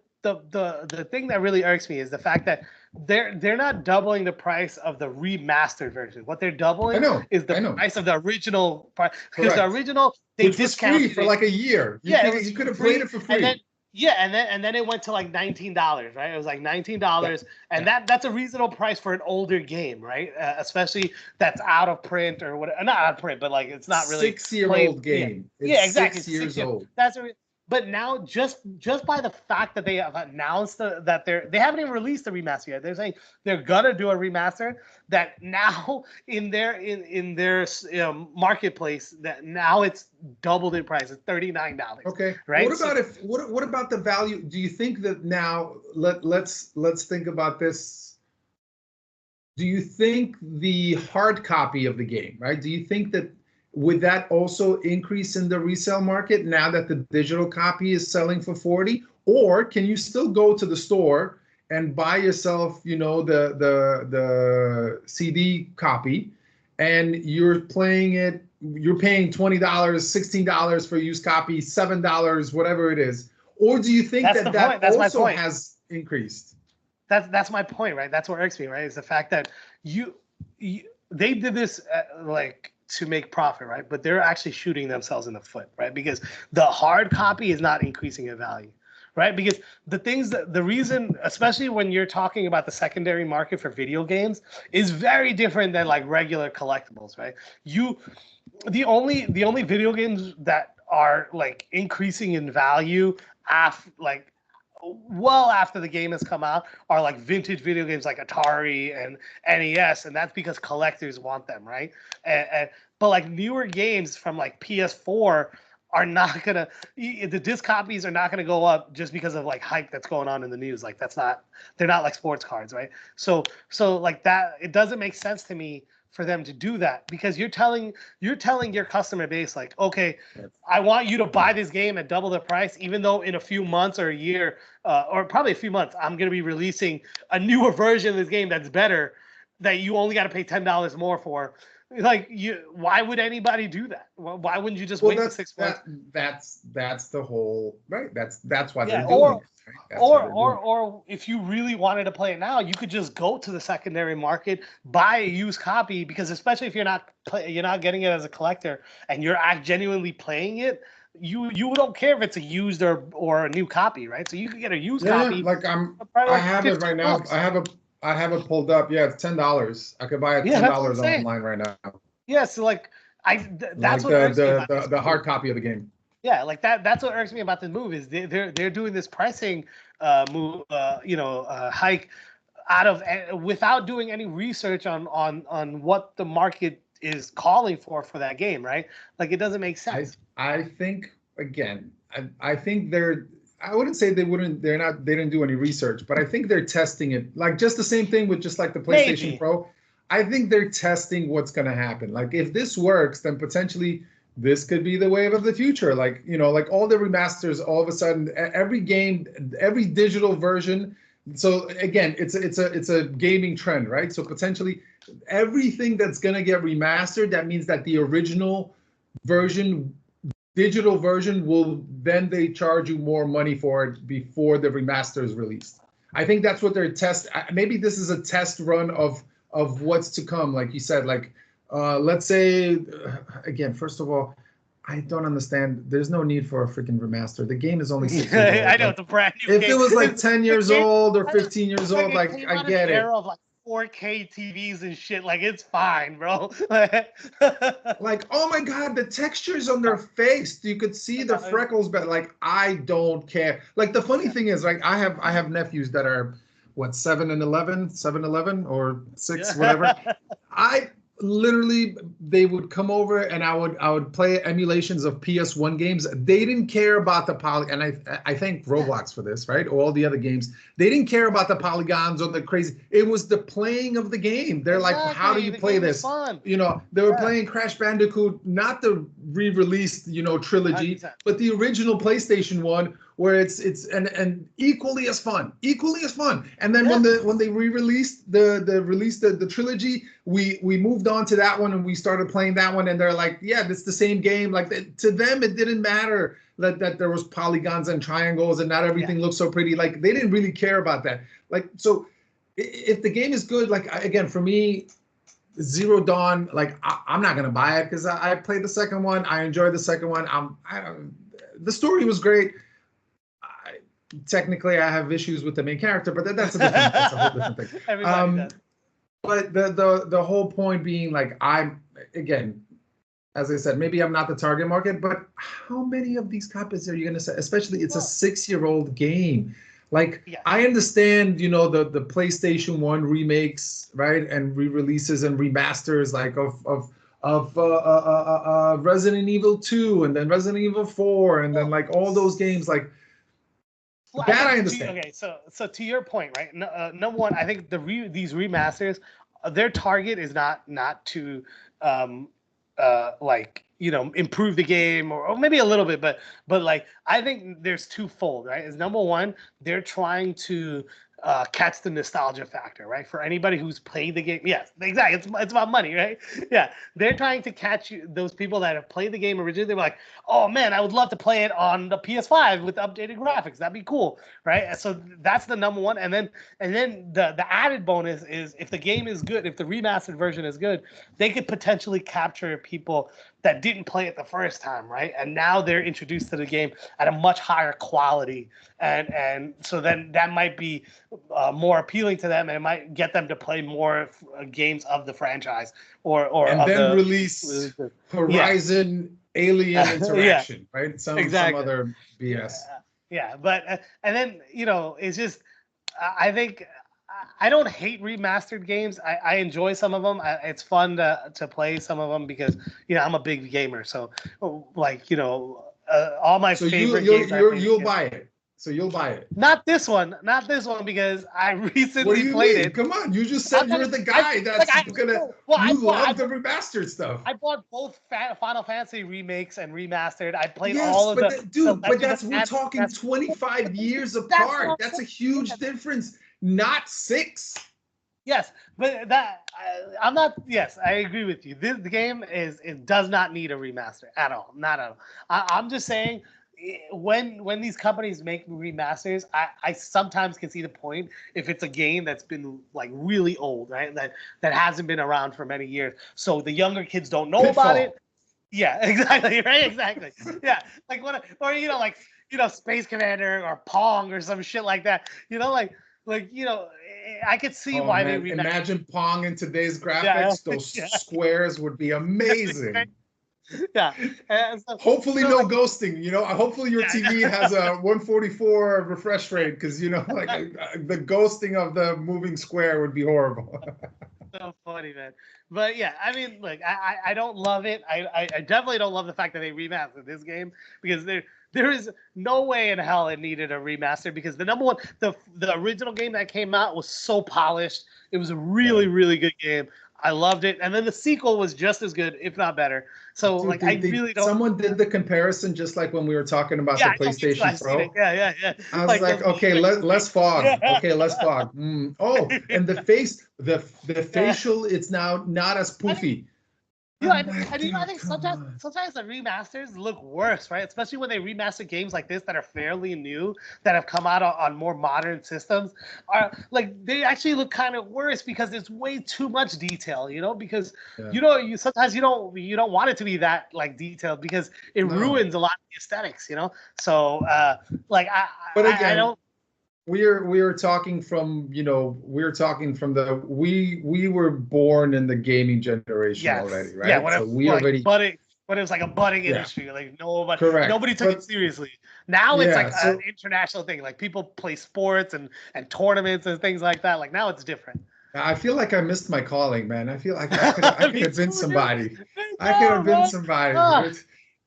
thing that really irks me is the fact that they're not doubling the price of the remastered version. What they're doubling is the price of the original price because the original they discounted free for like a year. You could have played it for free. And then it went to like $19, right? It was like $19, and that's a reasonable price for an older game, right? Especially that's out of print or whatever. Not out of print, but like it's not really 6-year-old game. Yeah, exactly. 6 years old. That's but now, just by the fact that they have announced that they haven't even released the remaster yet. They're saying they're gonna do a remaster. That now in their marketplace, that now it's doubled in price. It's $39. Okay. Right. What about the value? Do you think that now? Let's think about this. Do you think the hard copy of the game, right? Do you think that? Would that also increase in the resale market now that the digital copy is selling for 40? Or can you still go to the store and buy yourself, the CD copy, and you're playing it? You're paying $20, $16 for a used copy, $7, whatever it is. Or do you think that also has increased? That's my point, right? That's what irks me, right? Is the fact that they did this to make profit, right? But they're actually shooting themselves in the foot, right? Because the hard copy is not increasing in value, right? Because the reason, especially when you're talking about the secondary market for video games, is very different than like regular collectibles, right? The only video games that are like increasing in value after the game has come out are like vintage video games like Atari and NES, and that's because collectors want them, right? But like newer games from like PS4 are not gonna, the disc copies are not gonna go up just because of like hype that's going on in the news. Like they're not like sports cards, right? So like that, it doesn't make sense to me for them to do that, because you're telling your customer base like, okay, I want you to buy this game at double the price, even though in a few months or a year or probably a few months, I'm going to be releasing a newer version of this game that's better, that you only got to pay $10 more for. Like why would anybody do that? Why wouldn't you just Well, wait the 6 months? that's the whole right. That's why Yeah, they're doing it. Right? That's why they're doing it. or if you really wanted to play it now, you could just go to the secondary market, buy a used copy, because especially if you're not getting it as a collector and you're genuinely playing it, you don't care if it's a used or a new copy, right? So you could get a used Yeah, copy like for probably I like have it right now. $15. I have it pulled up. Yeah, it's $10. I could buy it Yeah, ten that's what I'm dollars saying. online right now. Yeah, so like that's Like what irks me about this the move. hard copy of the game. Yeah, like that's what irks me about this move is they're doing this pricing move, hike out of without doing any research on what the market is calling for that game, right? Like it doesn't make sense. I think again, I think they're I wouldn't say they didn't do any research, but I think they're testing it. Like just the same thing with just like the PlayStation Maybe. Pro. I think they're testing what's gonna happen. Like if this works, then potentially this could be the wave of the future. Like, like all the remasters, all of a sudden, every game, every digital version. So again, it's a gaming trend, right? So potentially everything that's gonna get remastered, that means that the original version digital version will then they charge you more money for it before the remaster is released. I think that's what they're maybe this is a test run of what's to come, like you said. Like let's say again, first of all, I don't understand. There's no need for a freaking remaster. The game is only 6 years I old. know Like it's a brand new if game. it was like 10 The years game, old or 15 years like old, it like came I out in get the it. era of like 4K TVs and shit. Like it's fine, bro. Like, oh my God, the textures on their face. You could see the freckles, but like I don't care. Like the funny thing is, like I have nephews that are what 7 and 11 or 6, whatever. I literally they would come over and I would play emulations of PS1 games. They didn't care about the poly, and I thank Roblox for this, right? All the other games, they didn't care about the polygons or the crazy. It was the playing of the game. They're like, how do Exactly. you The play game was this? fun. They were Yeah. playing Crash Bandicoot, not the re-released, trilogy, 100%. but the original PlayStation one, where it's and equally as fun, equally as fun. And then Yeah. when they re-released the trilogy, we moved on to that one and we started playing that one, and they're like, yeah, it's the same game. Like to them, it didn't matter that there was polygons and triangles and not Yeah. everything looked so pretty. Like they didn't really care about that. Like so, if the game is good, like again for me, Zero Dawn, like I'm not gonna buy it because I played the second one. I enjoyed the second one. The story was great. Technically, I have issues with the main character, but that's a whole different thing. Everybody does. But the whole point being, like, again, as I said, maybe I'm not the target market, but how many of these copies are you gonna say? Especially, it's a 6-year-old game. Like, Yeah. I understand, the PlayStation 1 remakes, right, and re-releases and remasters, like of Resident Evil 2 and then Resident Evil 4 and then like all those games, like Well, that I understand. okay, so to your point, right? Number one, I think these remasters, their target is not to improve the game or maybe a little bit, but like I think there's twofold, right? Is number one, they're trying to catch the nostalgia factor, right? For anybody who's played the game, yes, exactly. It's about money, right? Yeah, they're trying to catch those people that have played the game originally. They're like, oh man, I would love to play it on the PS5 with updated graphics. That'd be cool, right? So that's the number one, and then the added bonus is if the game is good, if the remastered version is good, they could potentially capture people that didn't play it the first time, right? And now they're introduced to the game at a much higher quality, and so then that might be more appealing to them, and it might get them to play more games of the franchise or and of then the release Horizon Alien Interaction, right? Some other BS. Yeah, but and then it's just I think I don't hate remastered games. I enjoy some of them. It's fun to play some of them because I'm a big gamer. So like all my favorite games. You'll buy it. So you'll buy it. Not this one because I recently what do you played mean? it. Come on, you just said you're the guy you love the remastered stuff. I bought both Final Fantasy remakes and remastered. I played yes, all of but the. but we're talking 25 years apart. That's a huge difference, not 6. Yes, but I'm not. Yes, I agree with you. This the game it does not need a remaster at all, not at all. I'm just saying when these companies make remasters, I sometimes can see the point if it's a game that's been like really old, right? That hasn't been around for many years, so the younger kids don't know about it. Pitfall. Yeah, exactly, right, exactly. Yeah, like what, or like Space Commander or Pong or some shit like that. I could see Oh why they man, remastered. imagine Pong in today's Yeah, graphics. Those yeah, squares would be amazing. yeah. And so, Hopefully so no like, ghosting. Hopefully your yeah, TV has a 144 refresh rate because like the ghosting of the moving square would be horrible. so funny, man. But yeah, I mean, look, I don't love it. I definitely don't love the fact that they remastered this game because there is no way in hell it needed a remaster because the number one the original game that came out was so polished. It was a Yeah. really good game. I loved it, and then the sequel was just as good, if not better. So Dude, like, I really don't. someone did the comparison just like when we were talking about Yeah, the I know. PlayStation I've seen it. Pro. Yeah. I was Like like, those memes okay, that you see. less fog. Yeah. Okay, less fog. Oh, and the face, the Yeah. facial, it's now not as I think poofy. You know, I'm like, I dude, think come on. sometimes the remasters look worse, right? Especially when they remaster games like this that are fairly new, that have come out on more modern systems. Are like they actually look kind of worse because there's way too much detail, because Yeah. you sometimes you don't want it to be that like detailed because it No. ruins a lot of the aesthetics. So like But I again, don't. we're talking from we're talking from the we were born in the gaming generation already, Yes. Yeah. right? When So it we like already budding, when it was like a budding yeah, industry, like correct. nobody took it But seriously. Now it's yeah, like an so international thing. Like people play sports and tournaments and things like that. Like now it's different. I feel like I missed my calling, man. I feel like I could Me have been too, dude. somebody. Me I could too, have been man. somebody.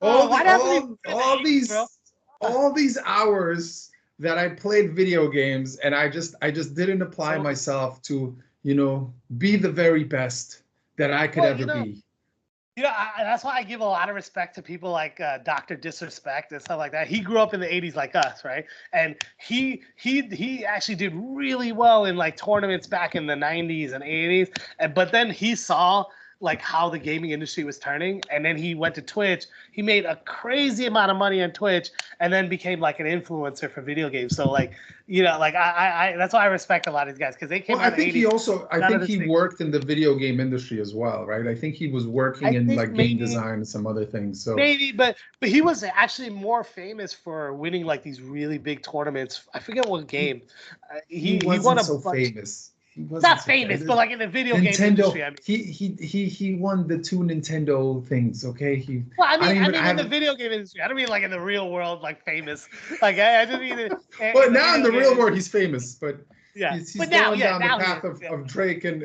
Oh, All why'd the it have to be in the all 80s, bro? these all these hours that I played video games and I just didn't apply So myself to, be the very best that I could well, ever be. that's why I give a lot of respect to people like Doctor Disrespect and stuff like that. He grew up in the '80s like us, right? And he actually did really well in like tournaments back in the '90s and '80s. But then he saw like how the gaming industry was turning, and then he went to Twitch. He made a crazy amount of money on Twitch, and then became like an influencer for video games. So like like I that's why I respect a lot of these guys because they Well, came out of the '80s. I None of think this he thing. worked in the video game industry as well, right? I think he was working I in think like game maybe. design and some other things. So Maybe, but he was actually more famous for winning like these really big tournaments. I forget what he game. he He won wasn't a so bunch. famous. He wasn't Not so famous, but famous. like in the video game Nintendo. industry. I mean, He won the two Nintendo things. Okay, well, I don't I even mean I in the haven't. video game industry. I don't mean like in the real world, like famous. Like I just mean Well, in the now in video the game real world industry. he's famous, but Yeah, he's but now, going yeah, down the now he path is. of Drake and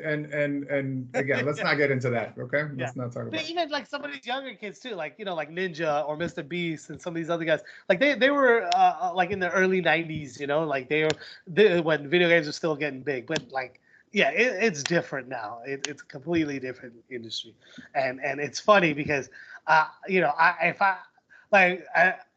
again, let's not get into that. Okay, Yeah. let's not talk But about it. even like some of these younger kids too, like like Ninja or Mr. Beast and some of these other guys, like they were like in the early '90s, like when video games were still getting big. But like, yeah, it's different now. It's a completely different industry, and it's funny because, if I like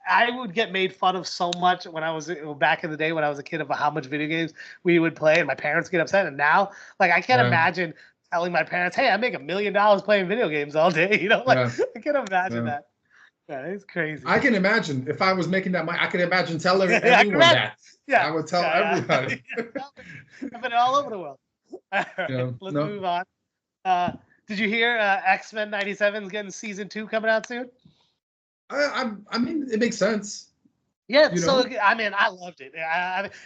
I would get made fun of so much when I was back in the day when I was a kid about how much video games we would play, and my parents get upset. And now, like, I can't Yeah, imagine telling my parents, "Hey, I make $1 million playing video games all day." Like yeah, I can't imagine yeah. that. Yeah, it's crazy. I can imagine if I was making that money, I can imagine telling Yeah, I can everyone imagine. that. Yeah, I would tell yeah. everybody. I've been all over the world. All right, Yeah, let's no, move on. Uh, did you hear X-Men '97 is getting season 2 coming out soon? I mean, it makes sense. Yeah, You so know, I mean, I loved it.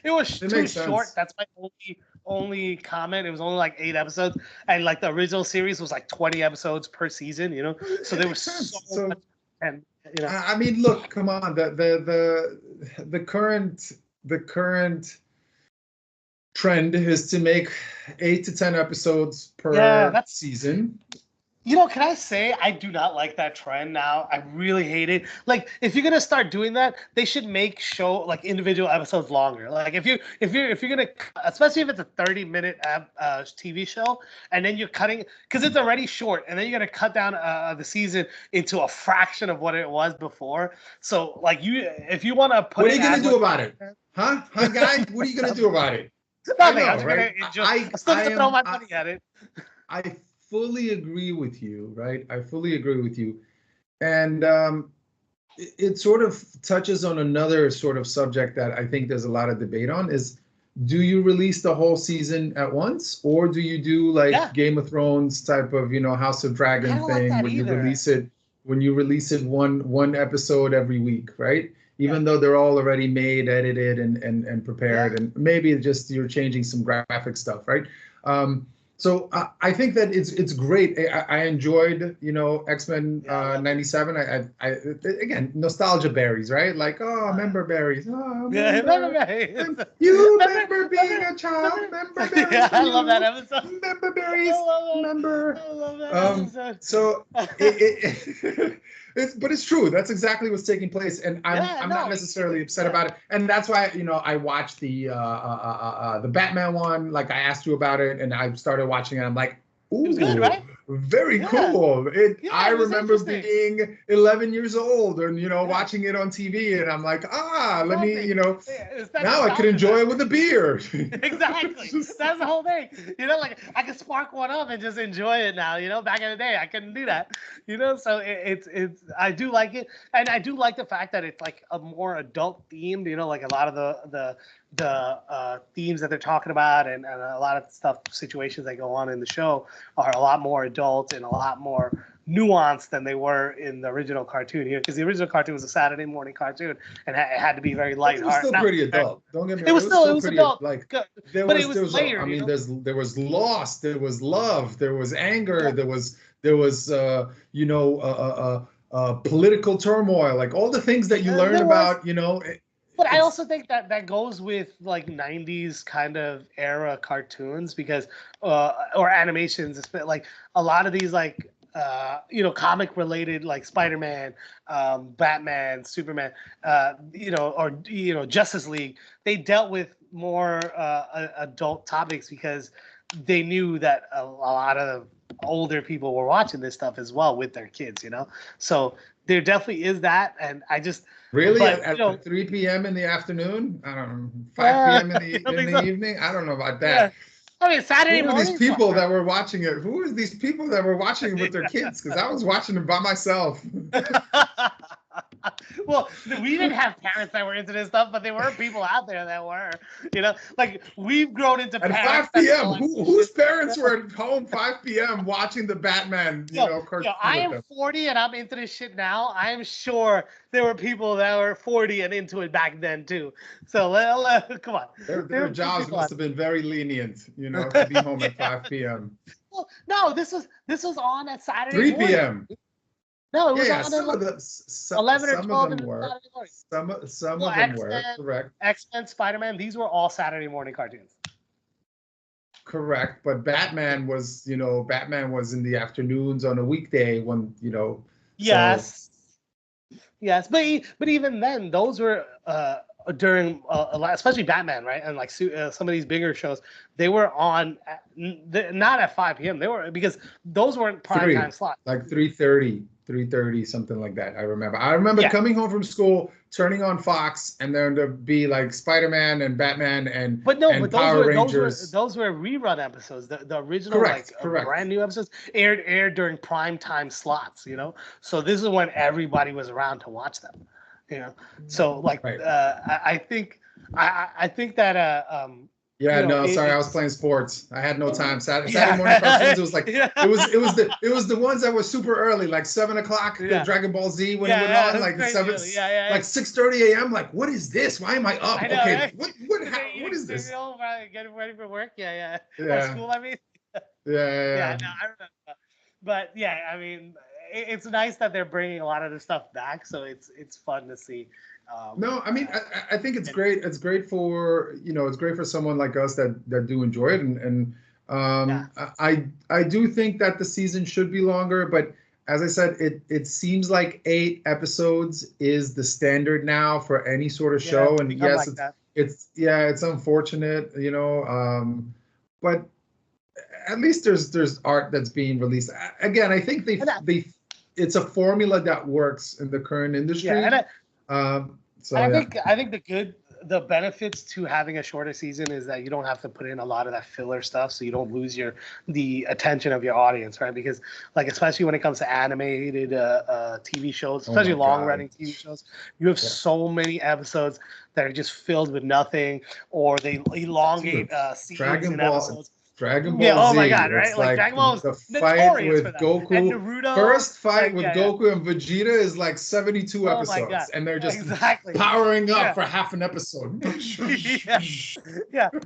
It was it too makes short. sense. That's my only comment. It was only like 8 episodes, and like the original series was like 20 episodes per season. So It there was makes so sense. much, So and I mean, look, come on. The current trend is to make 8 to 10 episodes yeah, per that's season. Can I say I do not like that trend now? I really hate it. Like, if you're gonna start doing that, they should make show like individual episodes longer. Like, if you're gonna, especially if it's a 30-minute TV show, and then you're cutting because it's already short, and then you're gonna cut down the season into a fraction of what it was before. So, like, if you want to put What are in you gonna as do much about it? Huh, guy? What are you gonna do about it? Nothing. know, I'm just right? gonna enjoy. I'm still gonna throw my money at it. I fully agree with you, right? I fully agree with you. And it sort of touches on another sort of subject that I think there's a lot of debate on is, do you release the whole season at once, or do you do like Yeah, Game of Thrones type of, House of I Dragon don't like thing that when you either. release it one episode every week, right? Yeah, Even though they're all already made, edited, and yeah, prepared, and maybe it's just you're changing some graphic stuff, right? So I think that it's great. I enjoyed, X-Men yeah. I love it. '97. I again, nostalgia berries, right? Like, oh, Uh, remember berries. Oh, yeah, remember, remember. guys? You Remember, remember being remember, a child. remember. Remember berries Yeah, for I love that you. episode. Remember I berries. love that. Remember. I love that episode. So but it's true. That's exactly what's taking place, and Yeah, I'm not no, necessarily upset yeah. about it. And that's why I watched the Batman one. Like I asked you about it, and I started watching it. I'm like, It was good, ooh, right? very Yeah, cool. yeah. I It was remember interesting. being 11 years old and Yeah, watching it on TV, and I'm like, let me exactly. Yeah, it's that now I could nostalgia enjoy that. it with a beer. Exactly. Just- That's the whole thing. Like I could spark one up and just enjoy it now. Back in the day I couldn't do that. So it's I do like it, and I do like the fact that it's like a more adult themed. Like a lot of the themes that they're talking about, and a lot of stuff, situations that go on in the show are a lot more adult and a lot more nuanced than they were in the original cartoon here, because the original cartoon was a Saturday morning cartoon, and it had to be very But it was lighthearted. still Not pretty adult. Don't get me It wrong. was It was still it still was pretty adult, like good, there but it was was I layered. mean there was loss, there was love, there was anger, Yeah, there was political turmoil, like all the things that you learn there was, about, but I it's also think that that goes with like '90s kind of era cartoons, because or animations, like a lot of these like comic related, like Spider-Man, Batman, Superman, or Justice League. They dealt with more adult topics because they knew that a lot of older people were watching this stuff as well with their kids. So there definitely is that, and I just, really but at 3 p.m. in the afternoon, I don't know, 5 p.m. I don't in think the so. evening. I don't know about Yeah, that. I mean Saturday Who are these mornings are people that were watching it? Who are these people that were watching it with their fine. kids? Because I was watching it by myself. Well, we didn't have parents that were into this stuff, but there were people out there that were. Like we've grown into At parents 5 that p.m., are like, whose parents were at home 5 p.m. watching the Batman, cartoon I with am them? 40 and I'm into this shit now. I am sure there were people that were 40 and into it back then too. So come on, there Their were jobs people out must have been very lenient, to be there. home at 5 p.m. Well, no, this was on at Saturday 3 morning. p.m. No, it Yeah, was yeah. on at Some of like the 11 or some of 12 them in the were. Saturday morning. Some Well, of them were correct. X-Men, Spider-Man, these were all Saturday morning cartoons. Correct, but Batman was in the afternoons on a weekday when, so Yes, yes, but even then, those were during especially Batman, right? And like some of these bigger shows, they were on not at 5 p.m. They were, because those weren't prime time slots. like 3:30, something like that. I remember Yeah, coming home from school, turning on Fox, and then there'd be like Spider-Man and Batman but no, and but those Power were those were Rangers. those were rerun episodes. The original, like Correct. brand new episodes aired during prime time slots. So this is when everybody was around to watch them. So like Right. I think that Yeah, no, sorry, I was it's playing sports. I had no time. Saturday morning yeah cartoons. It was like yeah it was the ones that were super early, like 7 o'clock. The yeah Dragon Ball Z when it went yeah on, it's like crazy seven, early. Yeah. like 6:30 a.m. Like, what is this? Why am I up? I know, Okay, right? what is Eating this? cereal, getting ready for work. Yeah. Or Yeah, school, I mean. Yeah, yeah. no, I remember. But yeah, I mean, it's nice that they're bringing a lot of the stuff back, so it's fun to see. No, I mean, I think it's And great. It's great for it's great for someone like us that do enjoy it, and yeah, I do think that the season should be longer, but as I said, it seems like 8 episodes is the standard now for any sort of yeah, show, it's and become yes, like that. it's unfortunate, but at least there's art that's being released. Again, I think And it's a formula that works in the current yeah, industry. and So I yeah. think I think the benefits to having a shorter season is that you don't have to put in a lot of that filler stuff, so you don't lose the attention of your audience, right? Because like especially when it comes to animated TV shows, especially long running TV shows, you have so many episodes that are just filled with nothing, or they elongate scenes Dragon in Ball. episodes. Dragon Ball Yeah, oh Z. my God, right? It's Like like Dragon Ball is the fight notorious for with that. And Goku. Naruto, First fight like, with Goku and Vegeta is like 72 oh my God. episodes, and they're just Exactly. powering up for half an episode. Yeah.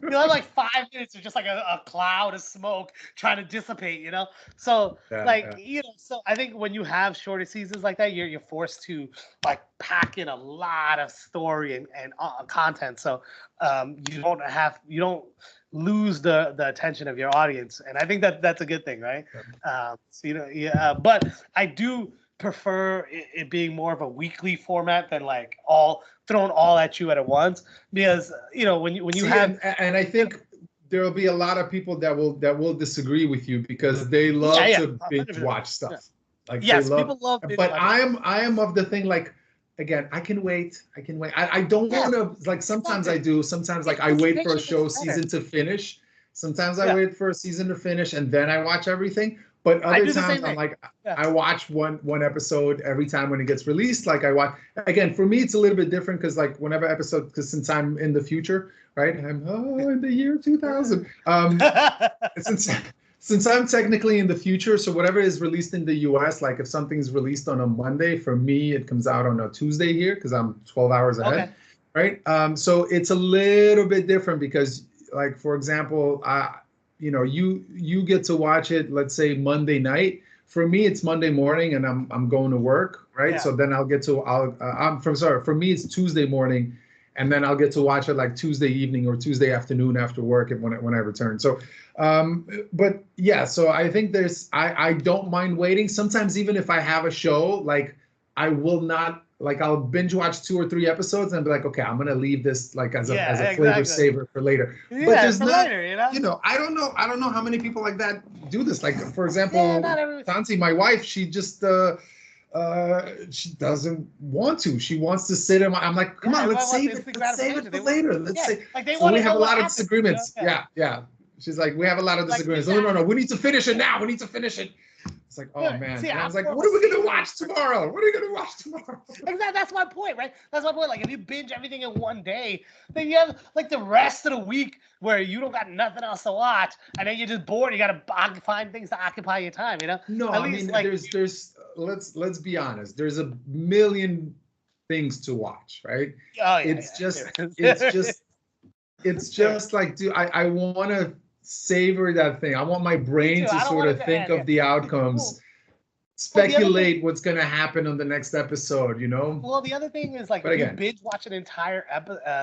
You have like 5 minutes of just like a cloud of smoke trying to dissipate, you know? So you know, so I think when you have shorter seasons like that, you're forced to like pack in a lot of story and content. So you don't lose the attention of your audience, and I think that's a good thing, right? So, you know, yeah, but I do prefer it being more of a weekly format than like all thrown all at you at once, because you know when you have and I think there will be a lot of people that will disagree with you because they love to binge watch stuff. Like yes, people love binge but watching. I am of the thing like, again, I can wait. I don't want to, like, sometimes I do. Sometimes like I wait for a show season to finish. Sometimes I wait for a season to finish and then I watch everything. But other times I'm like, I watch one episode every time when it gets released. Like I watch, again, for me, it's a little bit different because like whenever episode, because since I'm in the future, right? I'm in the year 2000. Since I'm technically in the future, so whatever is released in the US, like if something's released on a Monday, for me, it comes out on a Tuesday here because I'm 12 hours ahead, right? So it's a little bit different because, like, for example, you know, you get to watch it, let's say Monday night. For me, it's Monday morning and I'm going to work, right? Yeah. So then for me, it's Tuesday morning. And then I'll get to watch it like Tuesday evening or Tuesday afternoon after work when I return. So, but yeah, so I think I don't mind waiting. Sometimes even if I have a show, like I will not, like I'll binge watch 2 or 3 episodes and be like, okay, I'm going to leave this like as a flavor saver for later. Yeah, but there's not, later, you know, I don't know how many people like that do this. Like, for example, Tanti, my wife, she just, she doesn't want to. She wants to sit and I'm like, come on, let's save it for later. Let's say, like so we have a lot of disagreements. You know? Yeah. She's like, we have a lot of disagreements. No, we need to finish it now. We need to finish it. It's like, oh man. And I was like, what are we gonna watch tomorrow? What are you gonna watch tomorrow? Exactly. That's my point, right? That's my point. Like, if you binge everything in one day, then you have like the rest of the week where you don't got nothing else to watch, and then you're just bored. You gotta find things to occupy your time. You know? No, I mean, like, there's let's be honest. There's a million things to watch, right? Oh, yeah, it's just like, dude, I want to savor that thing. I want my brain to sort of think of the outcomes, speculate what's going to happen on the next episode, you know? Well, the other thing is, like, if you binge watch an entire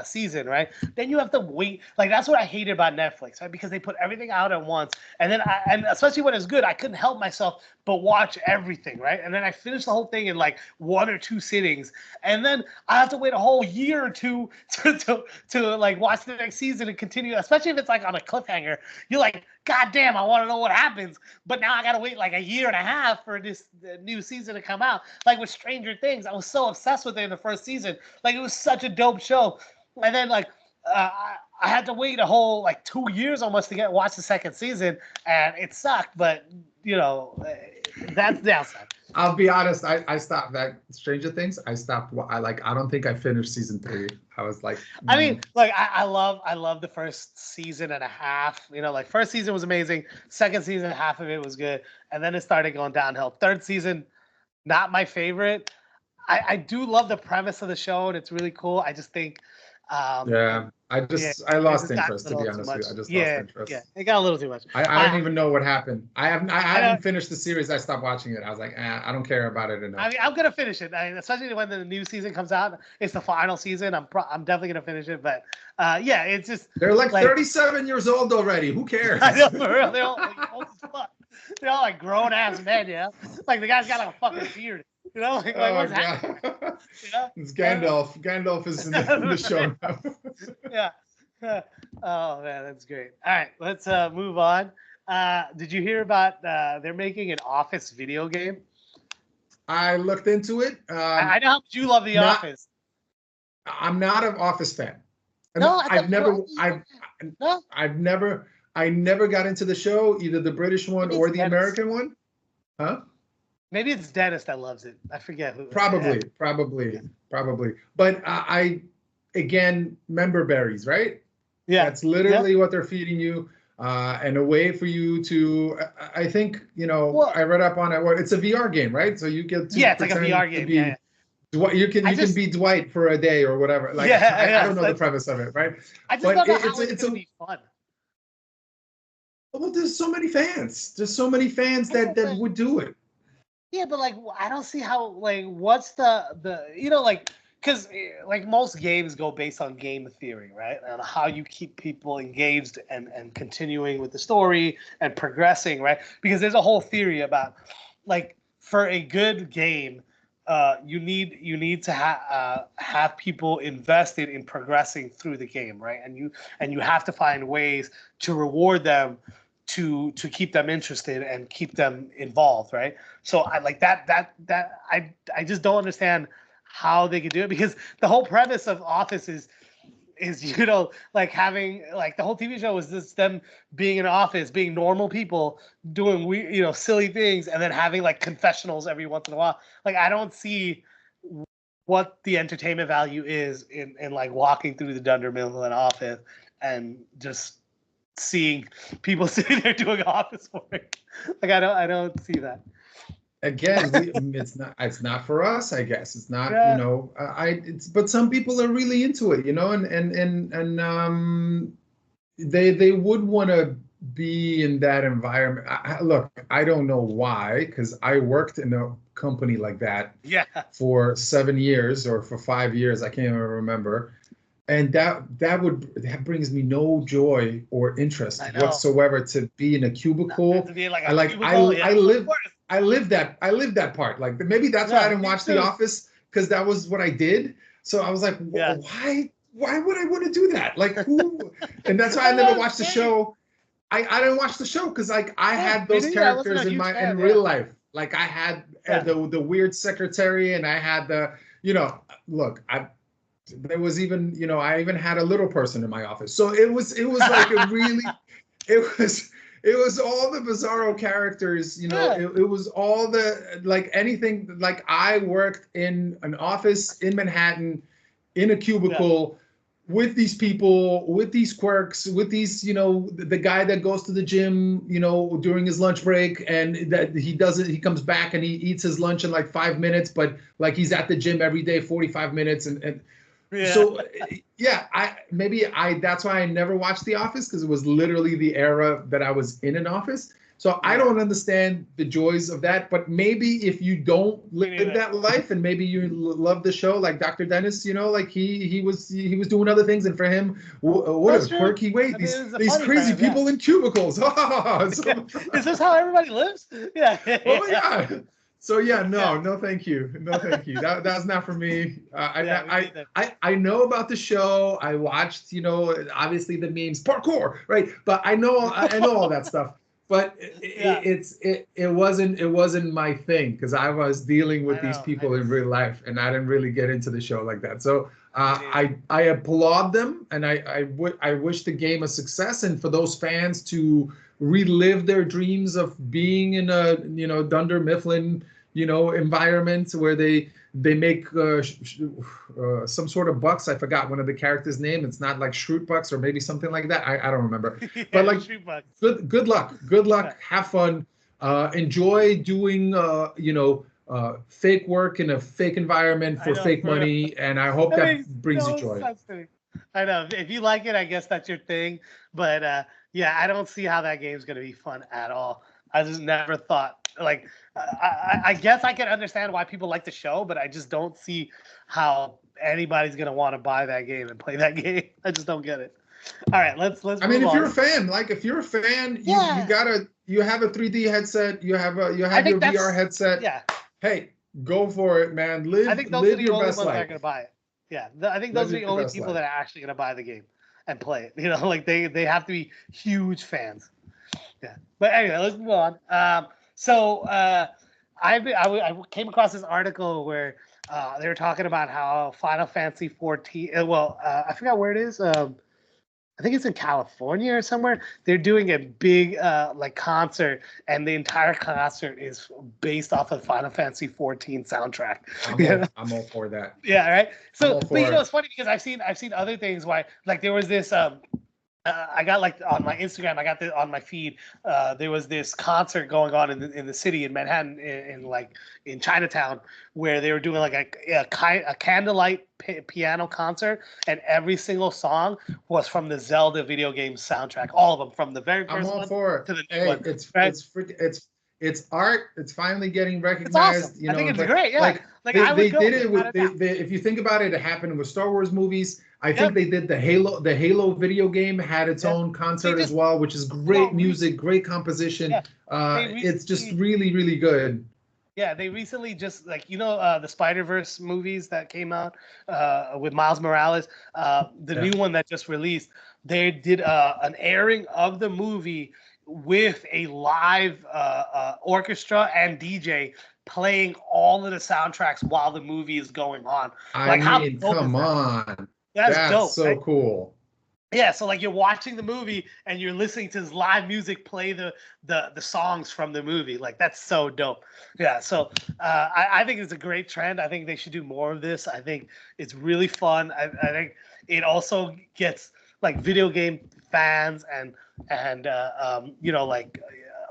season, right? Then you have to wait. Like, that's what I hated about Netflix, right? Because they put everything out at once. And then, and especially when it's good, I couldn't help myself but watch everything, right? And then I finished the whole thing in, like, 1 or 2 sittings. And then I have to wait a whole year or two to like, watch the next season and continue, especially if it's, like, on a cliffhanger. You're like, God damn, I want to know what happens. But now I got to wait like a year and a half for this new season to come out. Like with Stranger Things, I was so obsessed with it in the first season. Like, it was such a dope show. And then, like, I had to wait a whole, like, 2 years almost to watch the second season. And it sucked. But, you know, that's the downside. I'll be honest. I stopped that Stranger Things. I don't think I finished season 3. I was like, I mean, like, I love the first season and a half. You know, like, first season was amazing. Second season, half of it was good, and then it started going downhill. Third season, not my favorite. I do love the premise of the show, and it's really cool. I just think, I lost interest, to be honest with you. I just lost interest. Yeah, it got a little too much. I don't even know what happened. I haven't finished the series. I stopped watching it. I was like, I don't care about it enough. I mean, I'm gonna finish it. Especially when the new season comes out. It's the final season. I'm definitely gonna finish it. But yeah, it's just they're like 37 years old already. Who cares? I know, for real. They're all like, old as fuck. They're all like grown ass men. Yeah, like the guy's got like a fucking beard. You know, like what's happening? You know? It's Gandalf. Gandalf is in the show now. Yeah. Oh man, that's great. All right, let's move on. Did you hear about they're making an Office video game? I looked into it. I know how much you love The Office. I'm not an Office fan. No, no. I never got into the show, either the British one Maybe or it's the Dennis. American one. Huh? Maybe it's Dennis that loves it. I forget who. Probably. But again, member berries, right? Yeah. That's literally what they're feeding you. And a way for you to, I think, Well, I read up on it. It's a VR game, right? So you get to it's like a VR game. Yeah. Dwight. You can be Dwight for a day or whatever. Like I don't know the premise of it, right? I just don't know how it's gonna be fun. Well, there's so many fans. There's so many fans that would do it. Yeah, but like I don't see how what's the because like most games go based on game theory, right? And how you keep people engaged and continuing with the story and progressing, right? Because there's a whole theory about like for a good game, you need to have people invested in progressing through the game, right? And you have to find ways to reward them to keep them interested and keep them involved, right? So I like that I just don't understand how they could do it, because the whole premise of Office is like having like the whole TV show was just them being in an office, being normal people doing silly things, and then having like confessionals every once in a while. Like I don't see what the entertainment value is in like walking through the Dunder Mifflin office and just seeing people sitting there doing office work. Like I don't see that. Again, it's not for us, I guess. It's not, but some people are really into it, and they would want to be in that environment. Look, I don't know why, because I worked in a company like that for 7 years or for 5 years, I can't even remember. And that brings me no joy or interest whatsoever to be in a cubicle. To be like I live that part. Like maybe that's why I didn't watch The Office, because that was what I did. So I was like, why would I want to do that? Like who? And that's why I never watched the show. I didn't watch the show because like I had those characters in real life. Like I had the weird secretary, and I had look, there was even, I even had a little person in my office. So it was like a really, it was all the bizarro characters, it was all the, like anything, like I worked in an office in Manhattan, in a cubicle, with these people, with these quirks, with these, the guy that goes to the gym, during his lunch break, and that he comes back and he eats his lunch in like 5 minutes, but like he's at the gym every day, 45 minutes. And so, that's why I never watched The Office, because it was literally the era that I was in an office. So I don't understand the joys of that. But maybe if you don't live that life, and maybe you love the show, like Dr. Dennis, like he was doing other things, and for him, what a quirky way. These crazy people in cubicles. Is this how everybody lives? Yeah. Oh my God. So no, thank you. No, thank you. That's not for me. I know about the show. I watched, obviously the memes, parkour, right? But I know all that stuff. But it wasn't my thing, because I was dealing with these people in real life, and I didn't really get into the show like that. So I applaud them, and I wish the game a success, and for those fans to relive their dreams of being in a Dunder Mifflin environment where they make some sort of bucks. I forgot one of the characters' name. It's not like Shroot Bucks or maybe something like that. I don't remember. But like good luck. Have fun. Enjoy doing fake work in a fake environment for fake money, and I hope that brings you joy. I know. If you like it, I guess that's your thing. But I don't see how that game's gonna be fun at all. I just never thought like. I guess I can understand why people like the show, but I just don't see how anybody's gonna want to buy that game and play that game. I just don't get it. All right, let's. I mean, if you're a fan, you have a 3D headset, you have your VR headset. Yeah. Hey, go for it, man. I think those are the only ones that are gonna buy it. Yeah, I think those are the only people that are actually gonna buy the game and play it. Like they have to be huge fans. Yeah. But anyway, let's move on. So I came across this article where they were talking about how Final Fantasy 14. I forgot where it is. I think it's in California or somewhere. They're doing a big like concert, and the entire concert is based off of Final Fantasy 14 soundtrack. I'm all for that. Yeah, right. So, but you know, it's funny because I've seen other things. Why, like there was this I got like on my Instagram, I got this on my feed. There was this concert going on in the city in Manhattan, in Chinatown, where they were doing like a candlelight piano concert, and every single song was from the Zelda video game soundtrack. All of them, from the very first one to the new one. It's art. It's finally getting It's recognized. awesome. I think it's great. Yeah, they did it with. If you think about it, it happened with Star Wars movies. I think they did the Halo. The Halo video game had its own concert as well, which is great music, great composition. It's just really, really good. Yeah, they recently just the Spider-Verse movies that came out with Miles Morales, the new one that just released. They did an airing of the movie with a live orchestra and DJ playing all of the soundtracks while the movie is going on. Come on. That's dope. So right? Cool. Yeah, so like you're watching the movie and you're listening to this live music play the songs from the movie. Like that's so dope. Yeah, so I think it's a great trend. I think they should do more of this. I think it's really fun. I think it also gets like video game fans and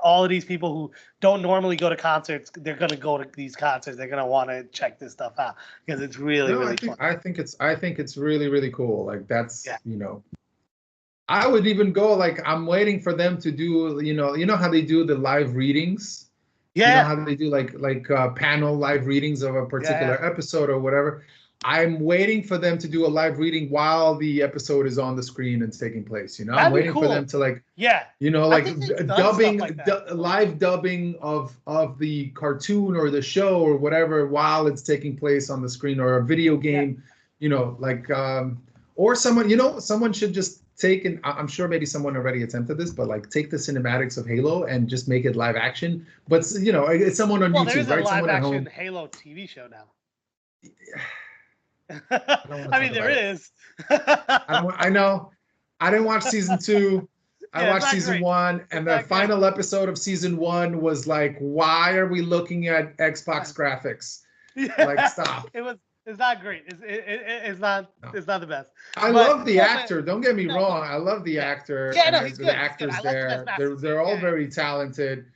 all of these people who don't normally go to concerts, they're gonna go to these concerts. They're gonna want to check this stuff out because it's really fun. I think it's really, really cool. Like that's I would even go like I'm waiting for them to do you know how they do the live readings. Yeah. You know how they do like panel live readings of a particular episode or whatever. I'm waiting for them to do a live reading while the episode is on the screen and taking place. I'm waiting for them to dubbing, live dubbing of the cartoon or the show or whatever while it's taking place on the screen, or a video game. Or someone should just take, and I'm sure maybe someone already attempted this, but like take the cinematics of Halo and just make it live action. But it's someone on YouTube, there's right? A live someone action at home. Halo TV show now. I mean, there is. I know. I didn't watch season 2. I watched season 1, and the final episode of season 1 was like, why are we looking at Xbox graphics? Like, stop. It's not great. It's not the best. I love the actor. Don't get me wrong. I love the actor. Yeah, no, he's good. The actors there. They're all very talented.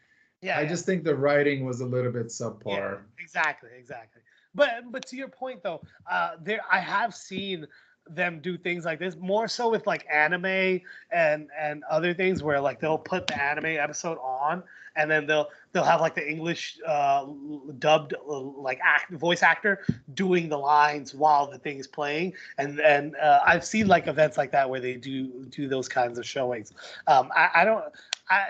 Yeah. I just think the writing was a little bit subpar. Yeah, exactly. But to your point though, I have seen them do things like this more so with like anime and other things where like they'll put the anime episode on and then they'll have like the English dubbed voice actor doing the lines while the thing is playing, and I've seen like events like that where they do those kinds of showings.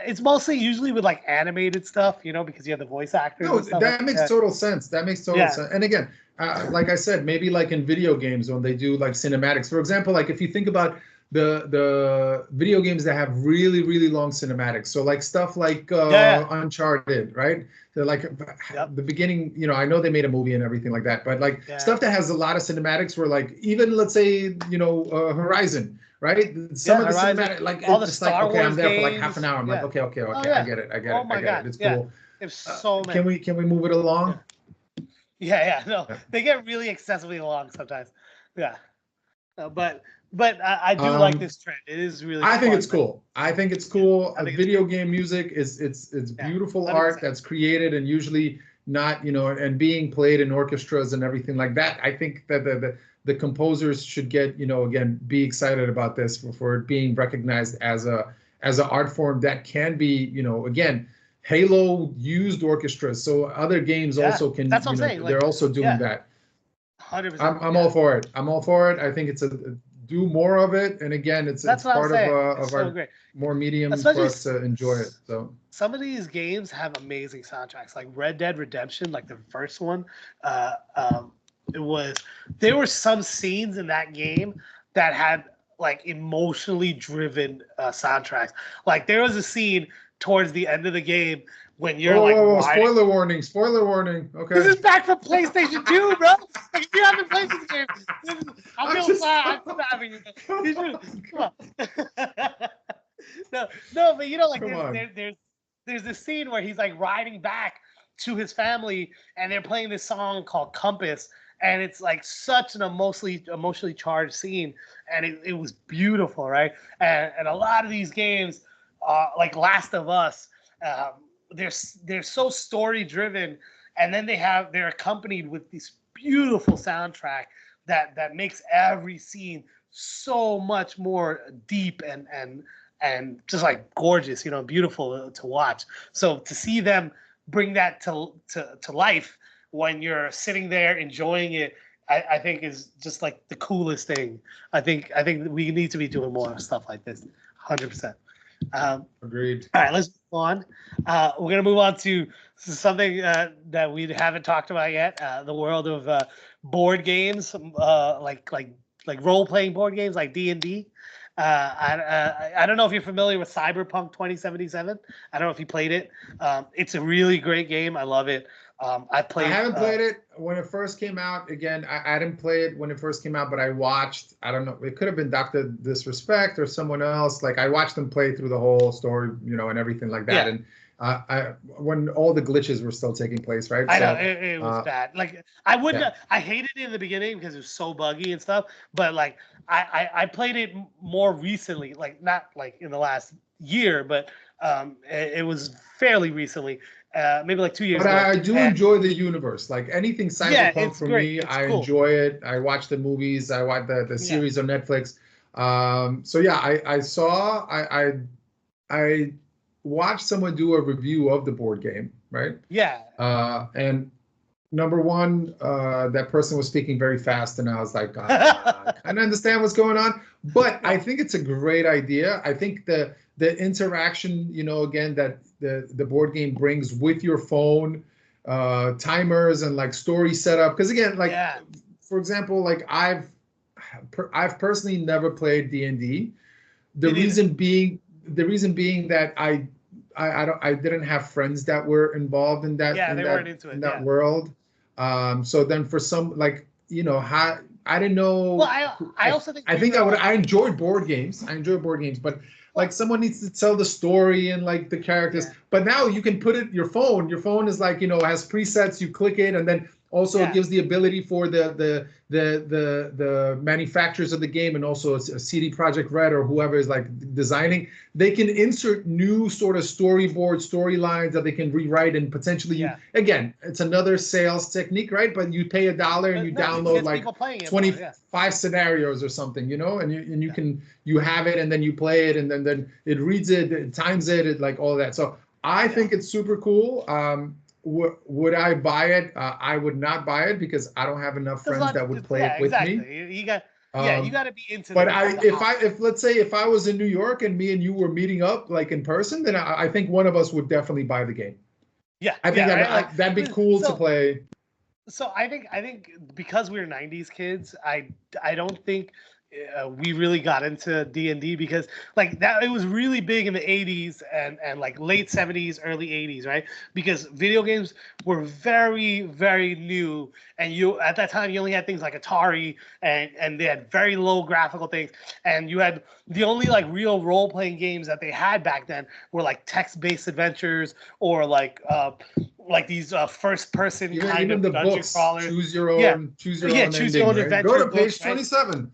It's mostly usually with like animated stuff, because you have the voice actors. No, that makes total sense. That makes total sense. And again, like I said, maybe like in video games when they do like cinematics, for example, like if you think about the video games that have really, really long cinematics. So like stuff like Uncharted, right? They're like the beginning, I know they made a movie and everything like that, but like stuff that has a lot of cinematics where like even let's say, Horizon. Right, some of the cinematic, like all it's the Star like, okay, Wars I'm there games. for like half an hour. I'm like, okay, I get it. Oh my God. It's cool. It's so many. Can we move it along? No, they get really excessively long sometimes. Yeah, but I do like this trend. It is really. I think it's cool. Video game music it's beautiful 100%. Art that's created and usually not and being played in orchestras and everything like that. I think that the composers should get, again, be excited about this for it being recognized as an art form that can be, again, Halo used orchestras, so other games also can. That's what I'm saying. They're also doing that. 100%. I'm all for it. I think it's do more of it, and again, it's part of our more medium for us to enjoy it. So some of these games have amazing soundtracks, like Red Dead Redemption, like the first one. There were some scenes in that game that had like emotionally driven soundtracks. Like there was a scene towards the end of the game when you're like riding. Spoiler warning. Okay. This is back from PlayStation 2, bro. Like, if you haven't played this game, I feel sad. I'm having you. You should, come on. no, but you know, like there's this scene where he's like riding back to his family, and they're playing this song called Compass, and it's like such an emotionally charged scene, and it was beautiful, right? And a lot of these games, like Last of Us, they're so story driven, and then they're accompanied with this beautiful soundtrack that makes every scene so much more deep and just like gorgeous, you know, beautiful to watch. So to see them bring that to life when you're sitting there enjoying it, I think is just like the coolest thing. I think we need to be doing more stuff like this, 100%. Agreed. All right, let's move on. We're gonna move on to something that we haven't talked about yet. The world of board games, like role playing board games, like D&D. I don't know if you're familiar with Cyberpunk 2077. I don't know if you played it. It's a really great game. I love it. I haven't played it when it first came out. Again, I didn't play it when it first came out, but I watched. I don't know. It could have been Dr. Disrespect or someone else. Like I watched them play through the whole story, you know, and everything like that. Yeah. And when all the glitches were still taking place, right? I know it was bad. Like I wouldn't. Yeah. I hated it in the beginning because it was so buggy and stuff. But like I played it more recently, like not like in the last year, but it was fairly recently. Maybe like 2 years ago. But I do enjoy the universe. Like anything cyberpunk for me, I enjoy it. I watch the movies. I watch the series on Netflix. So yeah, I watched someone do a review of the board game, right? Yeah. And number one, that person was speaking very fast, and I was like, I kind of understand what's going on, but I think it's a great idea. I think the interaction, you know, again, that the board game brings with your phone, timers and like story setup. Because again, like for example, like I've personally never played D&D. The reason being that I didn't have friends that were involved in that that world. So then for some, like, you know, I didn't know. Well, I also think I enjoyed board games. But like someone needs to tell the story and like the characters. Yeah. But now you can put it your phone. Your phone is like, you know, has presets. You click it, and then also it gives the ability for the manufacturers of the game, and also a CD Projekt Red or whoever is like designing, they can insert new sort of storylines that they can rewrite and potentially again, it's another sales technique, right? But you pay $1 and you download like 25 scenarios or something, you know, and you have it, and then you play it, and then it reads it times it like all that. So I think it's super cool. Would I buy it? I would not buy it because I don't have enough friends that would play it with me. You got to be into. But if let's say if I was in New York and me and you were meeting up like in person, then I think one of us would definitely buy the game. Yeah, I think that'd be cool to play. So I think because we're '90s kids, I don't think we really got into D&D because like that it was really big in the 80s and like late 70s, early 80s, right? Because video games were very, very new, and you at that time you only had things like Atari and they had very low graphical things, and you had the only like real role-playing games that they had back then were like text-based adventures or like these first-person kind of dungeon crawlers. Choose your own adventure. Go to page 27.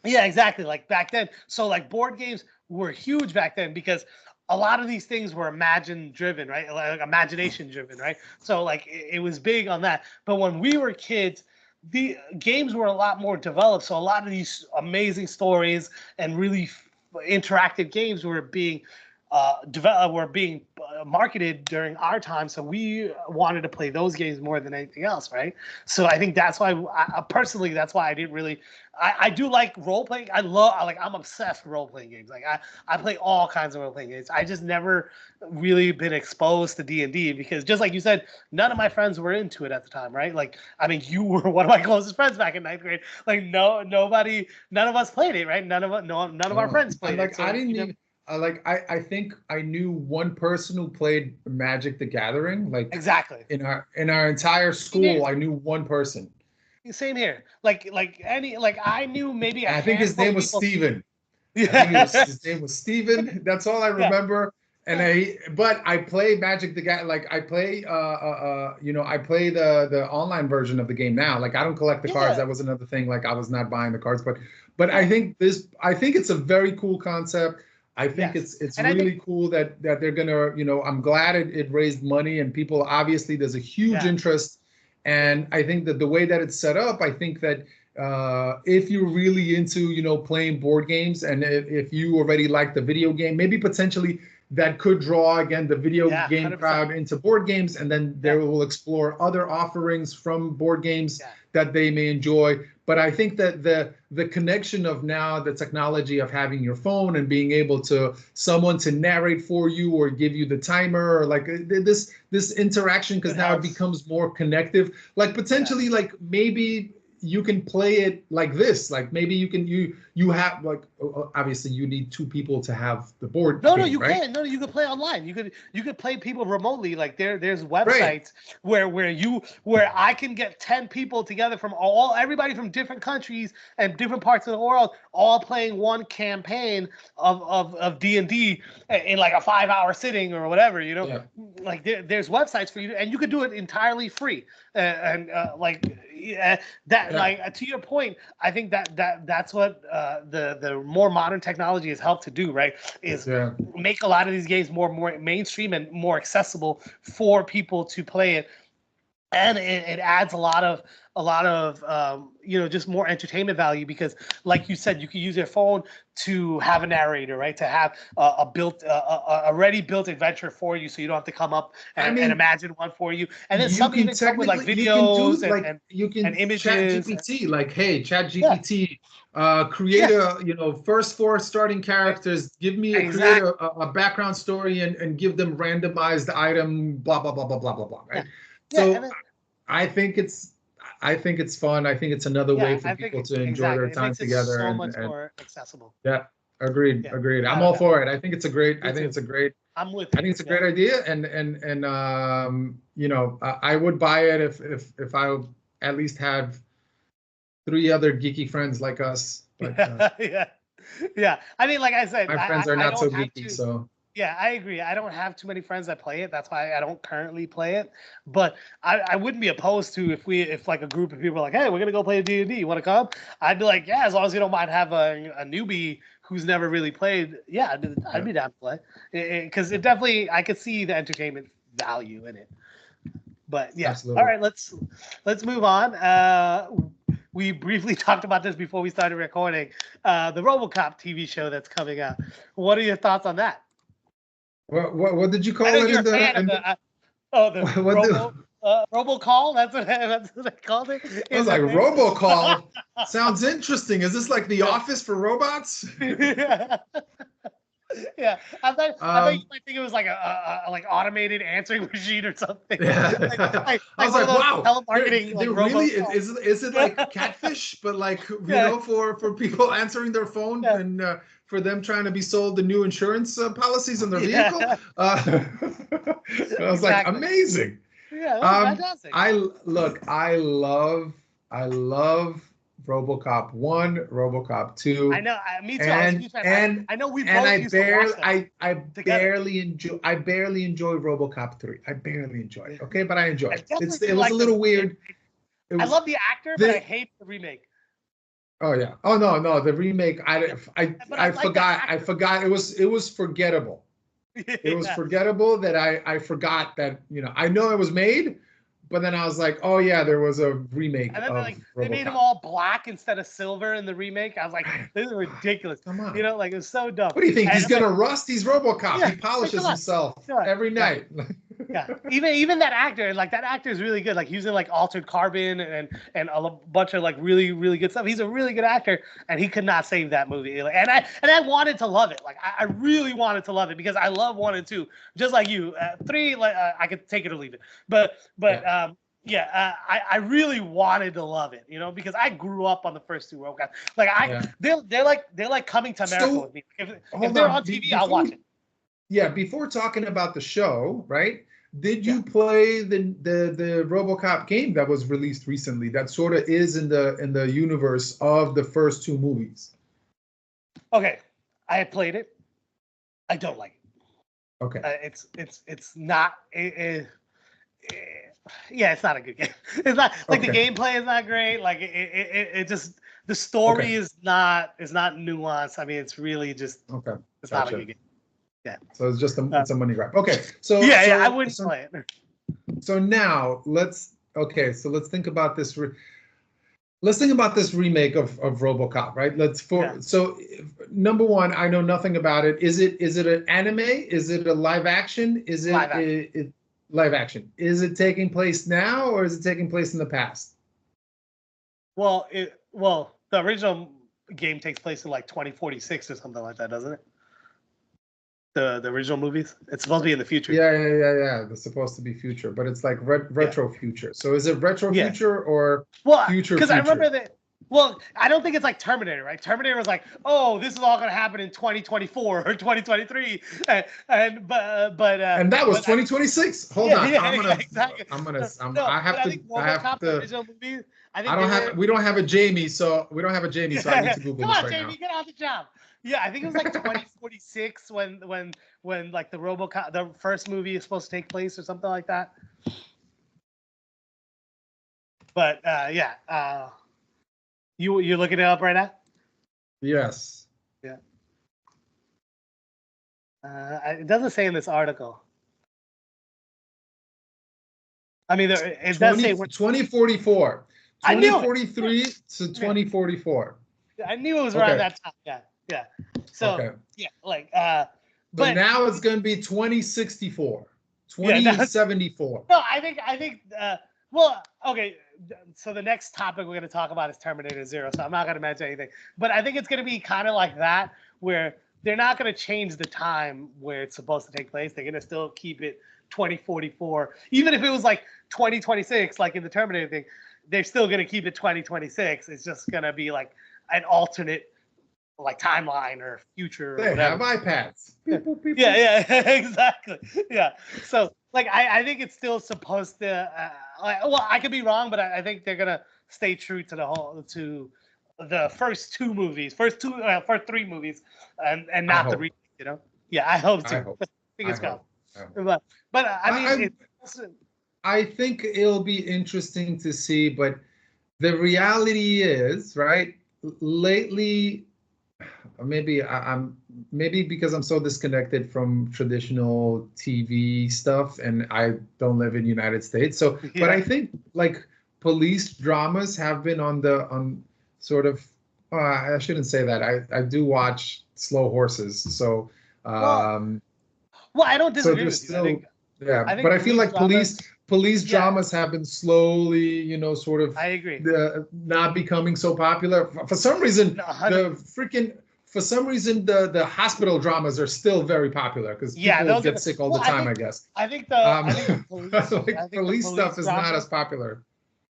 Yeah, exactly. Like back then. So like board games were huge back then because a lot of these things were imagination-driven, right? Like imagination-driven, right? So like it was big on that. But when we were kids, the games were a lot more developed. So a lot of these amazing stories and really interactive games were being marketed during our time, so we wanted to play those games more than anything else, right? So I think that's why personally that's why I didn't really. I do like role playing. I'm obsessed with role playing games. Like I play all kinds of role playing games. I just never really been exposed to D&D because just like you said, none of my friends were into it at the time, right? Like I mean, you were one of my closest friends back in 9th grade. Like none of us played it, right? None of our friends played it. So, I think I knew one person who played Magic the Gathering. Like Exactly. in our entire school, I knew one person. Same here. Like I knew maybe a I think his handful name of was people. Steven. I think Yeah. his name was Steven. That's all I Yeah. remember. And but I play Magic the Gathering. Like I play, I play the online version of the game now. Like I don't collect the cards. Yeah. That was another thing. Like I was not buying the cards, but Yeah. I think it's a very cool concept. I think Yes. it's And I think really cool that they're gonna, I'm glad it raised money and people obviously there's a huge interest. And I think that the way that it's set up, I think that if you're really into, playing board games, and if you already like the video game, maybe potentially that could draw again the video game 100%. crowd into board games, and then they will explore other offerings from board games that they may enjoy. But I think that the connection of now the technology of having your phone and being able to someone to narrate for you or give you the timer, or like this interaction, because now it becomes more connective. Like potentially, like maybe you can play it like this. Like maybe you have, like, obviously you need two people to have the board No, game, you right? can. No, you could play online. You could play people remotely. Like there's websites where I can get 10 people together from everybody from different countries and different parts of the world, all playing one campaign of D&D in like a 5-hour sitting or whatever. Like there's websites for you, and you could do it entirely free. Like to your point, I think that's what the more modern technology has helped to do, right? Is make a lot of these games more mainstream and more accessible for people to play it, and it adds a lot of just more entertainment value, because like you said, you can use your phone to have a narrator, right? To have a already built adventure for you, so you don't have to come up and imagine one for you. And then some even come with like videos and images. Chat GPT, like, hey, Chat GPT, create a first 4 starting characters, create a background story, and give them randomized item, blah blah blah blah blah blah blah, right? So I think it's fun. I think it's another way for people to enjoy their time together. So much more accessible. Yeah, agreed. I'm all for it. I think it's a great. I'm with I think it's a great idea, and I would buy it if I at least have 3 other geeky friends like us. But, yeah. I mean, like I said, my friends are not so geeky, so. Yeah, I agree. I don't have too many friends that play it. That's why I don't currently play it. But I wouldn't be opposed to if like a group of people are like, hey, we're gonna go play D&D. You want to come? I'd be like, yeah, as long as you don't mind have a newbie who's never really played. Yeah, I'd be down to play, because it definitely, I could see the entertainment value in it. But yeah, absolutely. All right, let's move on. We briefly talked about this before we started recording. The RoboCop TV show that's coming out. What are your thoughts on that? What did you call it? Robocall? That's what I called it. I was like, Robocall? Sounds interesting. Is this like the office for robots? Yeah, I thought you might think it was like a like automated answering machine or something. Yeah. I was like, wow, telemarketing. They're really is it like catfish, but like for people answering their phone and for them trying to be sold the new insurance policies on their vehicle. I was like, amazing. Yeah, that was fantastic. I love RoboCop 1, RoboCop 2. I know, me too. I know we both used to watch them. I barely enjoy RoboCop 3. I barely enjoy it. Okay, but I enjoy it. It was a little weird. I love the actor, but I hate the remake. Oh yeah. Oh no, the remake. I forgot. It was forgettable. It was forgettable that I forgot that, I know it was made, but then I was like, oh yeah, there was a remake. And then they made them all black instead of silver in the remake. I was like, this is ridiculous. Come on. Like it was so dumb. What do you think? He's gonna rust? He's RoboCop. Yeah, he polishes himself every night. Yeah, even that actor, like that actor is really good. Like he was in like Altered Carbon and a bunch of like really really good stuff. He's a really good actor, and he could not save that movie. And I wanted to love it. Like I really wanted to love it because I love 1 and 2, just like you. 3, like I could take it or leave it. But I really wanted to love it, because I grew up on the first two RoboCop. Like Yeah. they're like coming to America with me. If they're on TV, I'll watch it. Yeah, before talking about the show, right? Did you play the RoboCop game that was released recently? That sort of is in the universe of the first two movies. Okay, I have played it. I don't like it. Okay. It's not. Yeah, it's not a good game. It's not like the gameplay is not great. Like it just the story is not nuanced. I mean, it's really just it's not a good game. Yeah. So it's just it's a money grab. Okay. So I wouldn't play it. So now let's think about this. Let's think about this remake of RoboCop, right? So number one, I know nothing about it. Is it an anime? Is it a live action? Is it live action? Is it taking place now or is it taking place in the past? Well, the original game takes place in like 2046 or something like that, doesn't it? The original movies. It's supposed to be in the future. Yeah. They're supposed to be future, but it's like retro future. So is it retro future or future? Because I remember that. Well, I don't think it's like Terminator, right? Terminator was like, oh, this is all going to happen in 2024 or 2023, and that was 2026. Hold on, exactly. I have to. We don't have a Jamie, so I need to Google this right Jamie, now. get on the job. Yeah, I think it was like 2046 when like the RoboCop, the first movie is supposed to take place or something like that. But you're looking it up right now? Yes. Yeah. It doesn't say in this article. I mean, it does say 2044. 2043 to 2044. I knew it was around that time. Yeah. So but now it's going to be 2064, 2074. No, I think. So the next topic we're going to talk about is Terminator Zero. So I'm not going to mention anything, but I think it's going to be kind of like that, where they're not going to change the time where it's supposed to take place. They're going to still keep it 2044, even if it was like 2026, like in the Terminator thing. They're still going to keep it 2026. It's just going to be like an alternate like timeline or future. They have iPads. Yeah, exactly. Yeah. So like I think it's still supposed to. I could be wrong, but I think they're gonna stay true to the first three movies, and not the remake. Yeah, I hope too. Fingers crossed. But I mean, I think it'll be interesting to see. But the reality is, right? Lately, maybe because I'm so disconnected from traditional TV stuff and I don't live in the United States. So, but I think like police dramas have been on sort of, I shouldn't say that. I do watch Slow Horses. So, I don't disagree with you. But I feel like police dramas have been slowly, sort of. I agree. Not becoming so popular for some reason. For some reason, the hospital dramas are still very popular because people get sick all the time. I guess. I think the police stuff is not as popular.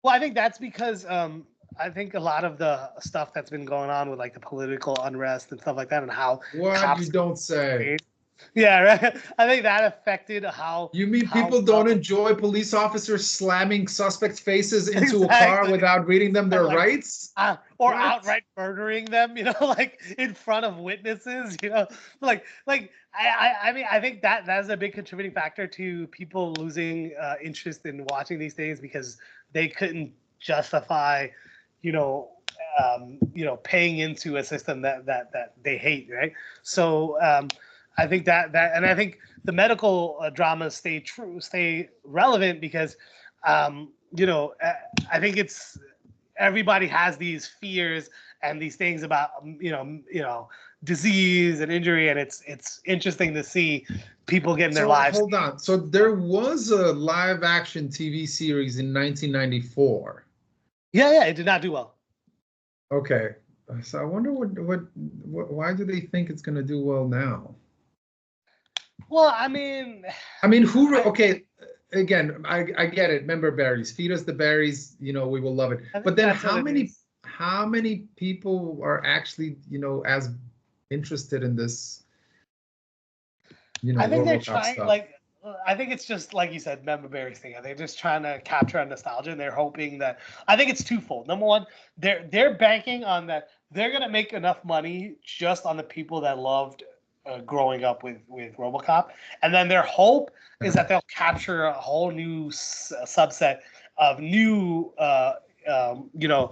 Well, I think that's because I think a lot of the stuff that's been going on with like the political unrest and stuff like that, and how you don't say. Yeah, right. I think that affected how. You mean people don't enjoy police officers slamming suspects' faces into a car without reading them their rights? Or outright murdering them, like in front of witnesses, like I mean, I think that's a big contributing factor to people losing interest in watching these things because they couldn't justify, paying into a system that they hate, right? So. I think that and I think the medical dramas stay relevant because, I think it's everybody has these fears and these things about disease and injury, and it's interesting to see people getting their lives. Hold on. So there was a live action TV series in 1994. Yeah, it did not do well. Okay, so I wonder why do they think it's going to do well now? Well, I mean, who? Okay, again, I get it. Member berries, feed us the berries. You know, we will love it. But then how many people are actually, you know, as interested in this, you know, I think they're RoboCop trying, stuff? like, I think it's just like you said, member berries thing. They're just trying to capture a nostalgia, and they're hoping that. I think it's twofold. Number one, they're banking on that they're gonna make enough money just on the people that loved growing up with RoboCop, and then their hope is that they'll capture a whole new subset of new, you know,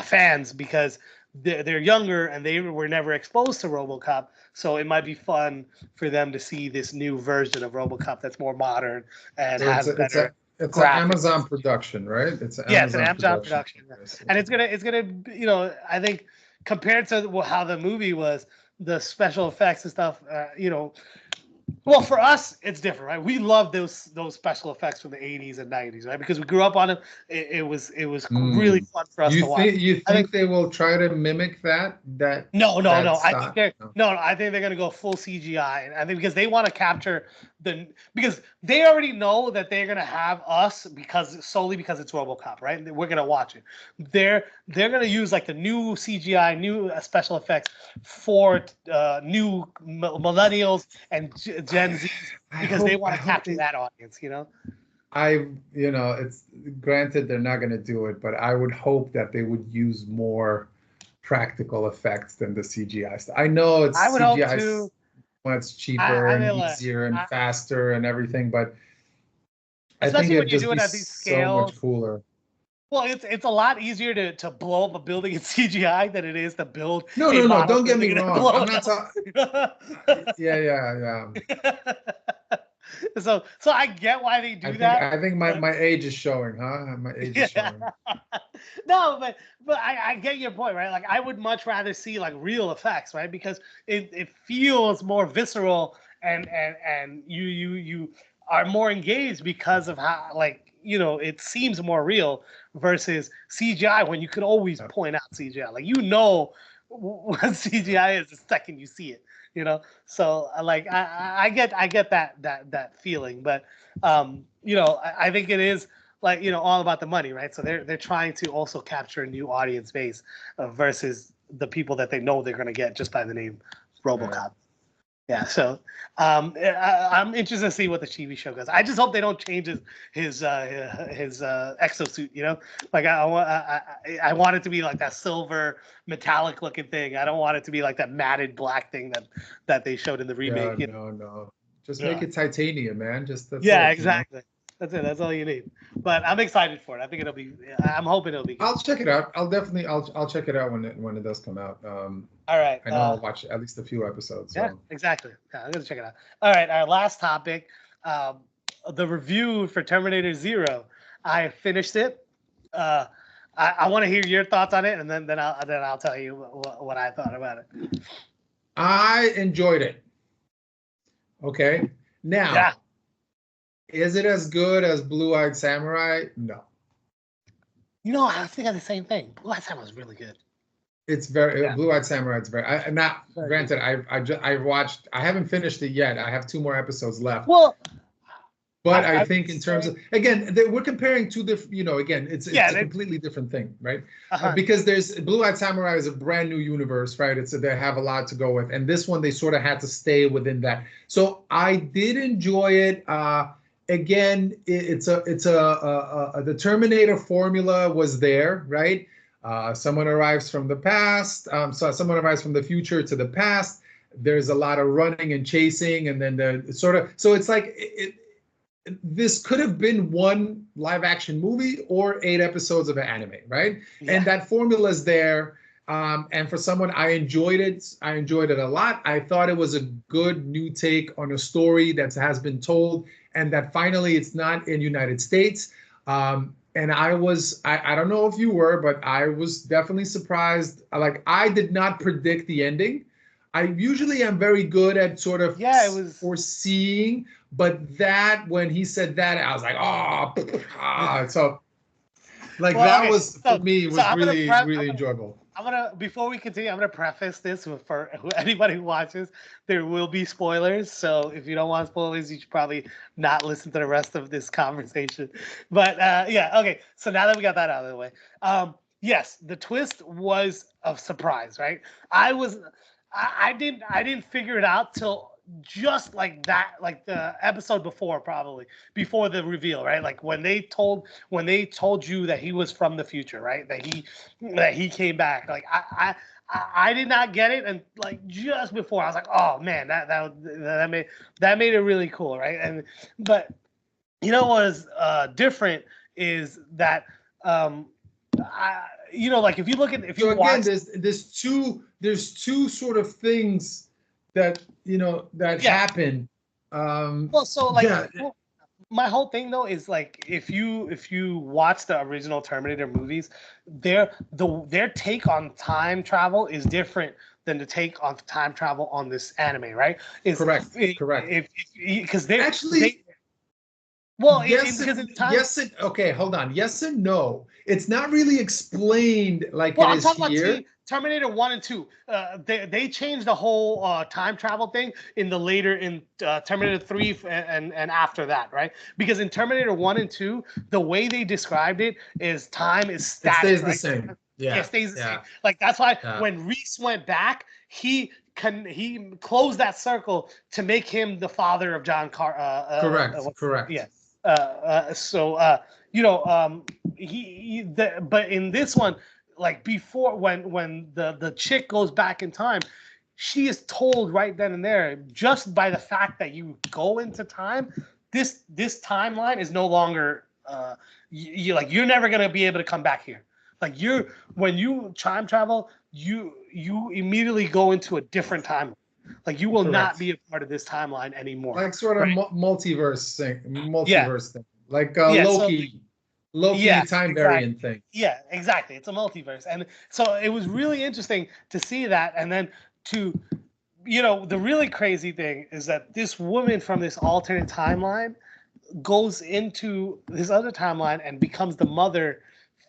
fans because they're younger and they were never exposed to RoboCop, so it might be fun for them to see this new version of RoboCop that's more modern and So has better it's an graphics. Amazon production, right? It's an Yeah, it's an Amazon Amazon production. production, and it's gonna you know, I think compared to how the movie was, the special effects and stuff, you know, well, for us, it's different, right? We love those special effects from the 80s and 90s, right? Because we grew up on them. It was really fun for us to watch. You I think think they will try to mimic that no. I think style? they're no. I think they're gonna go full CGI, and I think because they want to capture because they already know that they're gonna have us solely because it's RoboCop, right? We're gonna watch it. They're gonna use like the new CGI, new special effects for new millennials and Gen Z because they want to capture that audience, you know. You know, it's granted they're not going to do it, but I would hope that they would use more practical effects than the CGI stuff. I know it's I would hope CGI too. much cheaper and mean, easier and faster and everything, but I think especially when it'd you're just be doing at these so much scales. cooler. Well, it's a lot easier to blow up a building in CGI than it is to build No, a no, no. model Don't get me building and wrong. blow I'm it not talking. up. Yeah. So I get why they do that. I think my age is showing, huh? My age is showing. No, but I get your point, right? Like I would much rather see like real effects, right? Because it feels more visceral and you are more engaged because of how, like, you know, it seems more real versus CGI when you could always point out CGI. Like, you know what CGI is the second you see it, you know. So like I get that feeling, but you know, I think it is, like, you know, all about the money, right? So they're trying to also capture a new audience base versus the people that they know they're going to get just by the name RoboCop. Yeah, so I'm interested to see what the TV show goes. I just hope they don't change his exosuit. You know, like I want it to be like that silver metallic looking thing. I don't want it to be like that matted black thing that they showed in the remake. Yeah, no. Just Yeah. make it titanium, man. Just that's Yeah, it. exactly. You know? That's it. That's all you need. But I'm excited for it. I think it'll be. I'm hoping it'll be good. I'll check it out. I'll check it out when it does come out. All right. I know I'll watch at least a few episodes. So. Yeah, exactly. Yeah, I'm gonna check it out. All right. Our last topic, the review for Terminator Zero. I finished it. I want to hear your thoughts on it, and then I'll tell you what I thought about it. I enjoyed it. Okay. Now, yeah. Is it as good as Blue-Eyed Samurai? No. You know, I was thinking the same thing. Blue-Eyed Samurai was really good. It's very Blue-Eyed Samurai. It's very. Not granted. I watched. I haven't finished it yet. I have 2 more episodes left. Well, but I think in terms of, again, we're comparing 2 different. You know, again, it's a completely different thing, right? Because there's Blue-Eyed Samurai is a brand new universe, right? They have a lot to go with, and this one they sort of had to stay within that. So I did enjoy it. Again, the Terminator formula was there, right? Someone arrives from the past, so someone arrives from the future to the past. There's a lot of running and chasing, and then so it's like this could have been 1 live action movie or 8 episodes of an anime, right? Yeah. And that formula is there. And for someone, I enjoyed it. I enjoyed it a lot. I thought it was a good new take on a story that has been told, and that finally it's not in United States. And I don't know if you were, but I was definitely surprised. Like, I did not predict the ending. I usually am very good at sort of foreseeing, but when he said that, I was like, so. Like Well, that okay. was for me was really really enjoyable. Before we continue, I'm gonna preface this for anybody who watches. There will be spoilers, so if you don't want spoilers, you should probably not listen to the rest of this conversation. But yeah, okay. So now that we got that out of the way, yes, the twist was a surprise, right? I was, I didn't figure it out till just like that, like the episode before, probably before the reveal, right? Like when they told you that he was from the future, right? That he came back. Like I did not get it, and like just before, I was like, oh man, that made it really cool, right? And but you know what is different is that like if you look at if So you again, watch, there's two sort of things that that yeah, happen. well, so like. Yeah, My whole thing though is like if you watch the original Terminator movies, their take on time travel is different than the take on time travel on this anime, right? Is correct, correct. if because they Actually, well yes, because in time. yes, okay, hold on. Yes and no. It's not really explained like Well, it I'm is talking about here. Terminator 1 and 2. They changed the whole time travel thing in the later in Terminator 3 and after that, right? Because in Terminator 1 and 2, the way they described it is time is It static, stays the right? same. Yeah, Yeah, it stays the same. yeah, Like that's why yeah. when Reese went back, he closed that circle to make him the father of John Car. Correct, correct. Yeah. So but in this one, like before when the chick goes back in time, she is told right then and there, just by the fact that you go into time, this timeline is no longer you're never gonna be able to come back here. Like when you time travel, you immediately go into a different timeline. Like you will not Correct. be a part of this timeline anymore. Like sort of Right? multiverse thing, Yeah. multiverse thing, like Yeah. So Loki yes, time exactly. variant thing. Yeah, exactly. It's a multiverse. And so it was really interesting to see that. And then to, the really crazy thing is that this woman from this alternate timeline goes into this other timeline and becomes the mother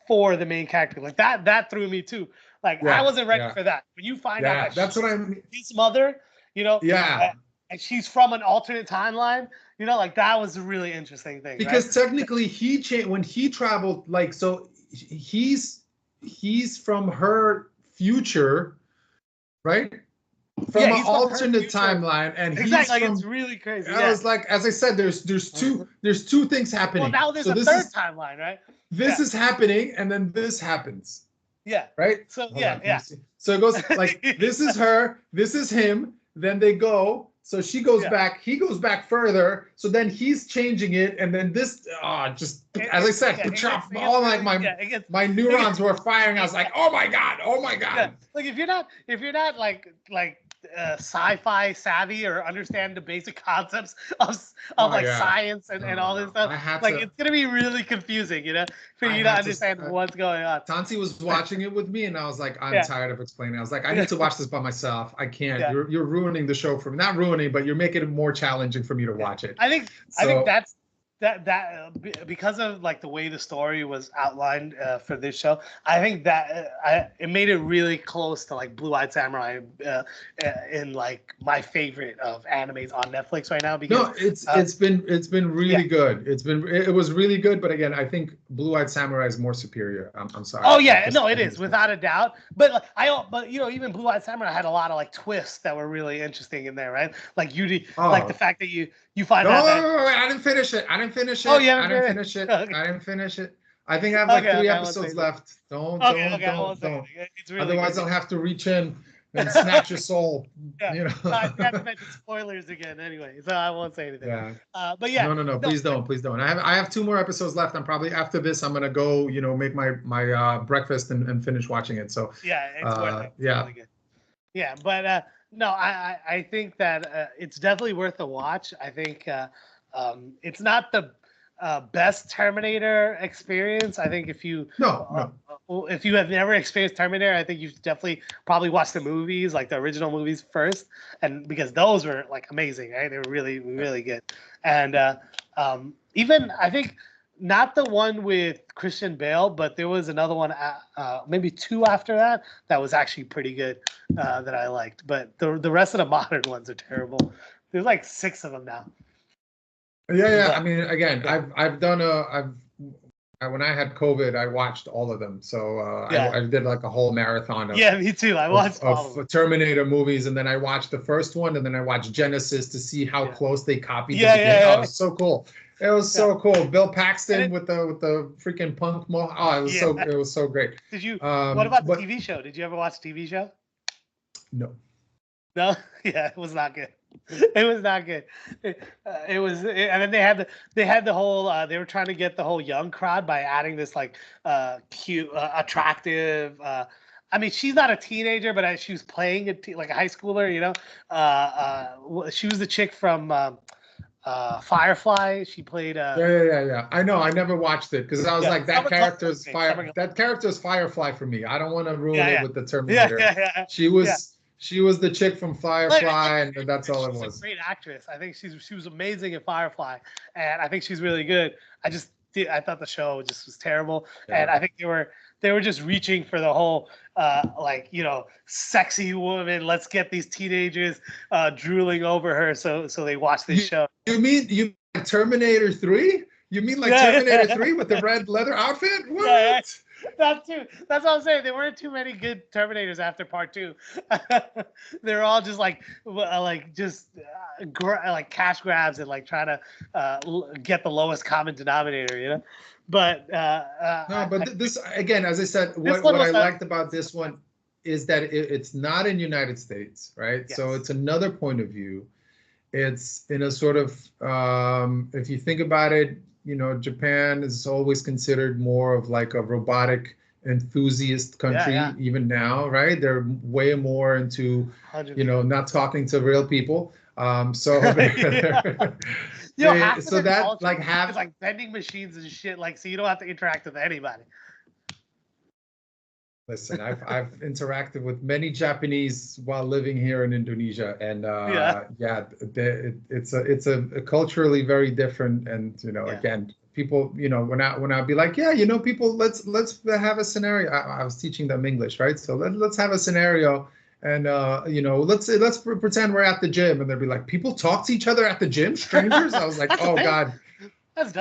for the main character. Like that threw me too. Like I Yeah, wasn't ready yeah, for that. When you find out yeah. that That's what she's I'm. his mother, Yeah, and she's from an alternate timeline, like that was a really interesting thing, right? because technically he changed when he traveled. Like so, he's from her future, right? From Yeah, an he's from her alternate future. timeline, and he's Exactly, like it's from. really crazy. I Yeah. was like, as I said, there's two things happening. Well, now there's So a this third is timeline, right? this Yeah. is happening, and then this happens. Yeah. Right? So Hold yeah, on, let me yeah. see. So it goes like this is her, this is him, then they go. So she goes back, he goes back further. So then he's changing it, and then this just as I said, all like my neurons were firing. I was like, oh my god, oh my god. Yeah. Like if you're not like sci-fi savvy or understand the basic concepts of science and all this stuff, it's gonna be really confusing, for you to understand what's going on. Tansi was watching it with me, and I was like, I'm tired of explaining. I was like, I need to watch this by myself. I can't. Yeah. You're ruining the show for me. Not ruining, but you're making it more challenging for me to watch it. I think that's because of like the way the story was outlined for this show. I think that it made it really close to like Blue-Eyed Samurai in like my favorite of animes on Netflix right now. Because no, it's been really good. It was really good, but again, I think Blue-Eyed Samurai is more superior. I'm sorry. Oh yeah, no, it is without a doubt. But even Blue-Eyed Samurai had a lot of like twists that were really interesting in there, right? Like like the fact that you find out that. Wait, I didn't finish it. Oh, yeah, I didn't finish it. Okay. I didn't finish it. I think I have like 3 episodes left. Don't. Otherwise, I'll have to reach in and snatch your soul. Yeah. I have to mention spoilers again anyway, so I won't say anything. Yeah. But yeah. No. Please don't. I have 2 more episodes left. I'm probably after this. I'm gonna go. Make my breakfast and finish watching it. So. Yeah, it's worth it. It's really good. Yeah, but no, I think that it's definitely worth a watch. I think it's not the best Terminator experience. I think if you have never experienced Terminator, I think you should definitely probably watch the movies, like the original movies first, and because those were like amazing, right? They were really really good, and even I think not the one with Christian Bale, but there was another one, maybe two after that, that was actually pretty good, that I liked. But the rest of the modern ones are terrible. There's like 6 of them now. Yeah. But, I mean, again, yeah. when I had COVID, I watched all of them. So Yeah. I did like a whole marathon Yeah, me too. I watched all of them. Terminator movies, and then I watched the first one, and then I watched Genesis to see how close they copied the beginning. Yeah. Oh, it was so cool. It was so cool. Bill Paxton with the freaking punk mo. Oh, it was so great. Did you? What about the TV show? Did you ever watch the TV show? No. No. Yeah, it was not good. It was not good. And then they had the whole. They were trying to get the whole young crowd by adding this like cute, attractive. I mean, she's not a teenager, but she was playing like a high schooler. You know, she was the chick from Firefly. She played. Yeah. I know. I never watched it because I was like, that character's Firefly for me. I don't want to ruin it with the Terminator. Yeah. She was the chick from Firefly, and that's all it was. She's a great actress. I think she was amazing in Firefly, and I think she's really good. I thought the show just was terrible, and I think they were just reaching for the whole like, you know, sexy woman. Let's get these teenagers drooling over her, so they watch this show. You mean Terminator 3? You mean like Terminator 3 with the red leather outfit? What? Yeah. That too. That's what I'm saying. There weren't too many good Terminators after part 2. They're all just like cash grabs and like trying to get the lowest common denominator, you know. But this again, as I said, what I liked about this one is that it's not in United States, right? Yes. So it's another point of view. It's in a sort of if you think about it. You know, Japan is always considered more of like a robotic enthusiast country, even now, right? They're way more into, 100%. You know, not talking to real people. So that it's like vending machines and shit, like, so you don't have to interact with anybody. Listen, I've interacted with many Japanese while living here in Indonesia, and it's a culturally very different. And you know, again, people, you know, when I be like, yeah, you know, people, let's have a scenario. I was teaching them English, right? So let's have a scenario, and you know, let's pretend we're at the gym, and they'll be like, people talk to each other at the gym, strangers. I was like, oh God.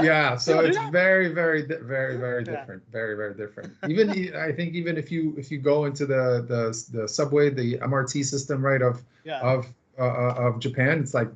Yeah, so it's very different, very different. Even I think even if you go into the subway, the MRT system, right, of Japan, it's like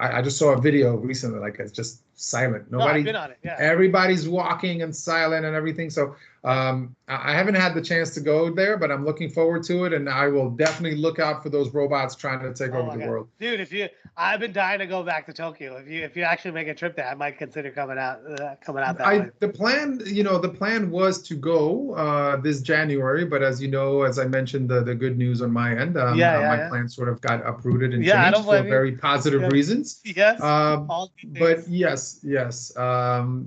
I just saw a video recently, like it's just silent. Nobody, I've been on it, everybody's walking and silent and everything. So I haven't had the chance to go there, but I'm looking forward to it, and I will definitely look out for those robots trying to take over the world. Dude, I've been dying to go back to Tokyo. If you actually make a trip there, I might consider coming out that way. The plan was to go this January, but as you know, as I mentioned, the good news on my end, my plan sort of got uprooted and changed for very positive reasons. Yes. But yes.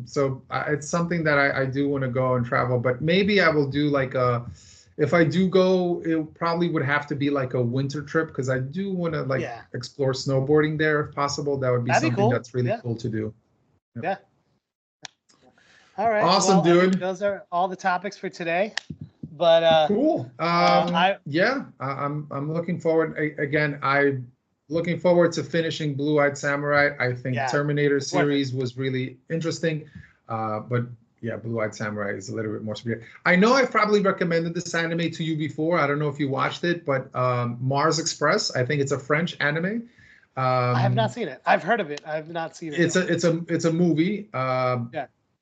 So it's something that I do want to go and travel, but maybe I will do like if I do go, it probably would have to be like a winter trip, because I do want to explore snowboarding there if possible. That would be something cool. That's really cool to do. Yeah. All right. Awesome, dude. Those are all the topics for today. But cool. I'm looking forward. Again, I'm looking forward to finishing Blue-Eyed Samurai. I think Terminator series was really interesting, but. Yeah, Blue-Eyed Samurai is a little bit more severe. I know I've probably recommended this anime to you before. I don't know if you watched it, but Mars Express. I think it's a French anime. I have not seen it. I've heard of it. I have not seen it. It's a movie.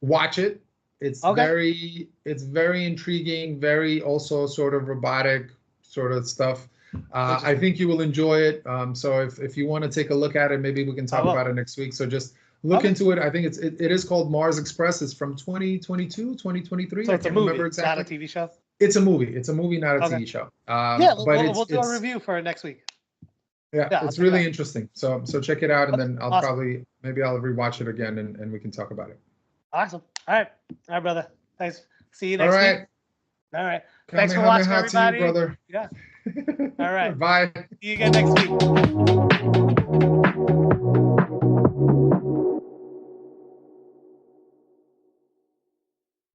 Watch it. It's very intriguing. Very also sort of robotic sort of stuff. I think you will enjoy it. So if you want to take a look at it, maybe we can talk about it next week. So just. Look into it. I think it is called Mars Express. It's from 2022, 2023. So it's a movie. It's not a TV show? It's a movie. It's a movie, not a TV show. We'll do a review for next week. Yeah, it's really interesting. So check it out, and then I'll maybe I'll rewatch it again, and we can talk about it. Awesome. All right, brother. Thanks. See you next week. All right. Thanks for watching, everybody. To you, brother. Yeah. All right. Bye. See you again next week.